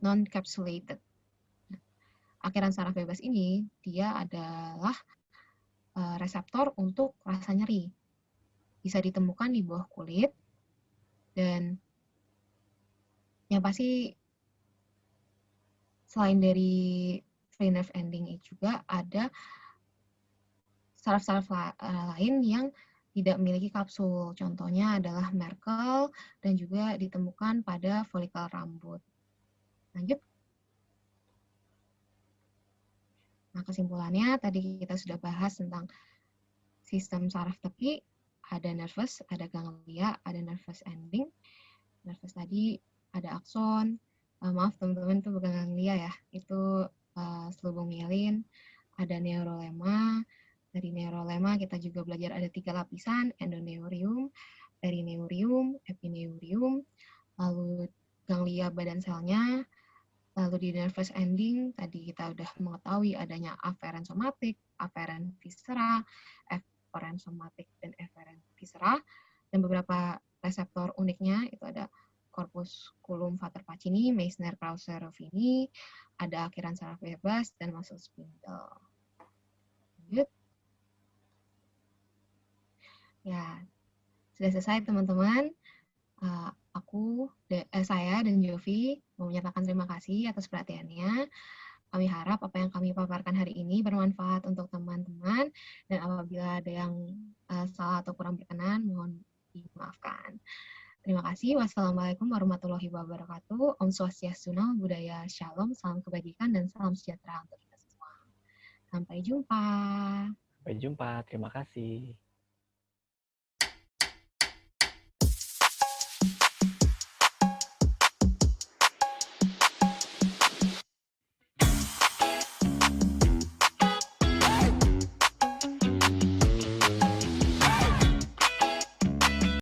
non-capsulated. Akiran saraf bebas ini dia adalah reseptor untuk rasa nyeri. Bisa ditemukan di bawah kulit dan yang pasti selain dari free nerve ending juga ada saraf-saraf lain yang tidak memiliki kapsul. Contohnya adalah Merkel dan juga ditemukan pada folikel rambut. Lanjut. Nah, kesimpulannya tadi kita sudah bahas tentang sistem saraf tepi, ada nervous, ada ganglia, ada nervous ending. Nervous tadi ada akson, maaf teman-teman itu bukan ganglia ya, itu selubung myelin, ada neurolema. Dari neurolema kita juga belajar ada 3 lapisan, endoneurium, perineurium, epineurium, lalu ganglia badan selnya, lalu di nervous ending tadi kita udah mengetahui adanya afferent somatic, afferent viscera, efferent somatic, dan efferent viscera, dan beberapa reseptor uniknya itu ada corpusculum Vater Pacini, Meissner Krause Ruffini, ada akiran saraf bebas, dan muscle spindle. Lanjut. Ya, sudah selesai teman-teman. Saya dan Jovi mau menyatakan terima kasih atas perhatiannya. Kami harap apa yang kami paparkan hari ini bermanfaat untuk teman-teman, dan apabila ada yang salah atau kurang berkenan, mohon dimaafkan. Terima kasih. Wassalamualaikum warahmatullahi wabarakatuh. Om Swastiastu, Namo Buddhaya, Shalom, salam kebajikan, dan salam sejahtera untuk kita semua. Sampai jumpa. Sampai jumpa. Terima kasih.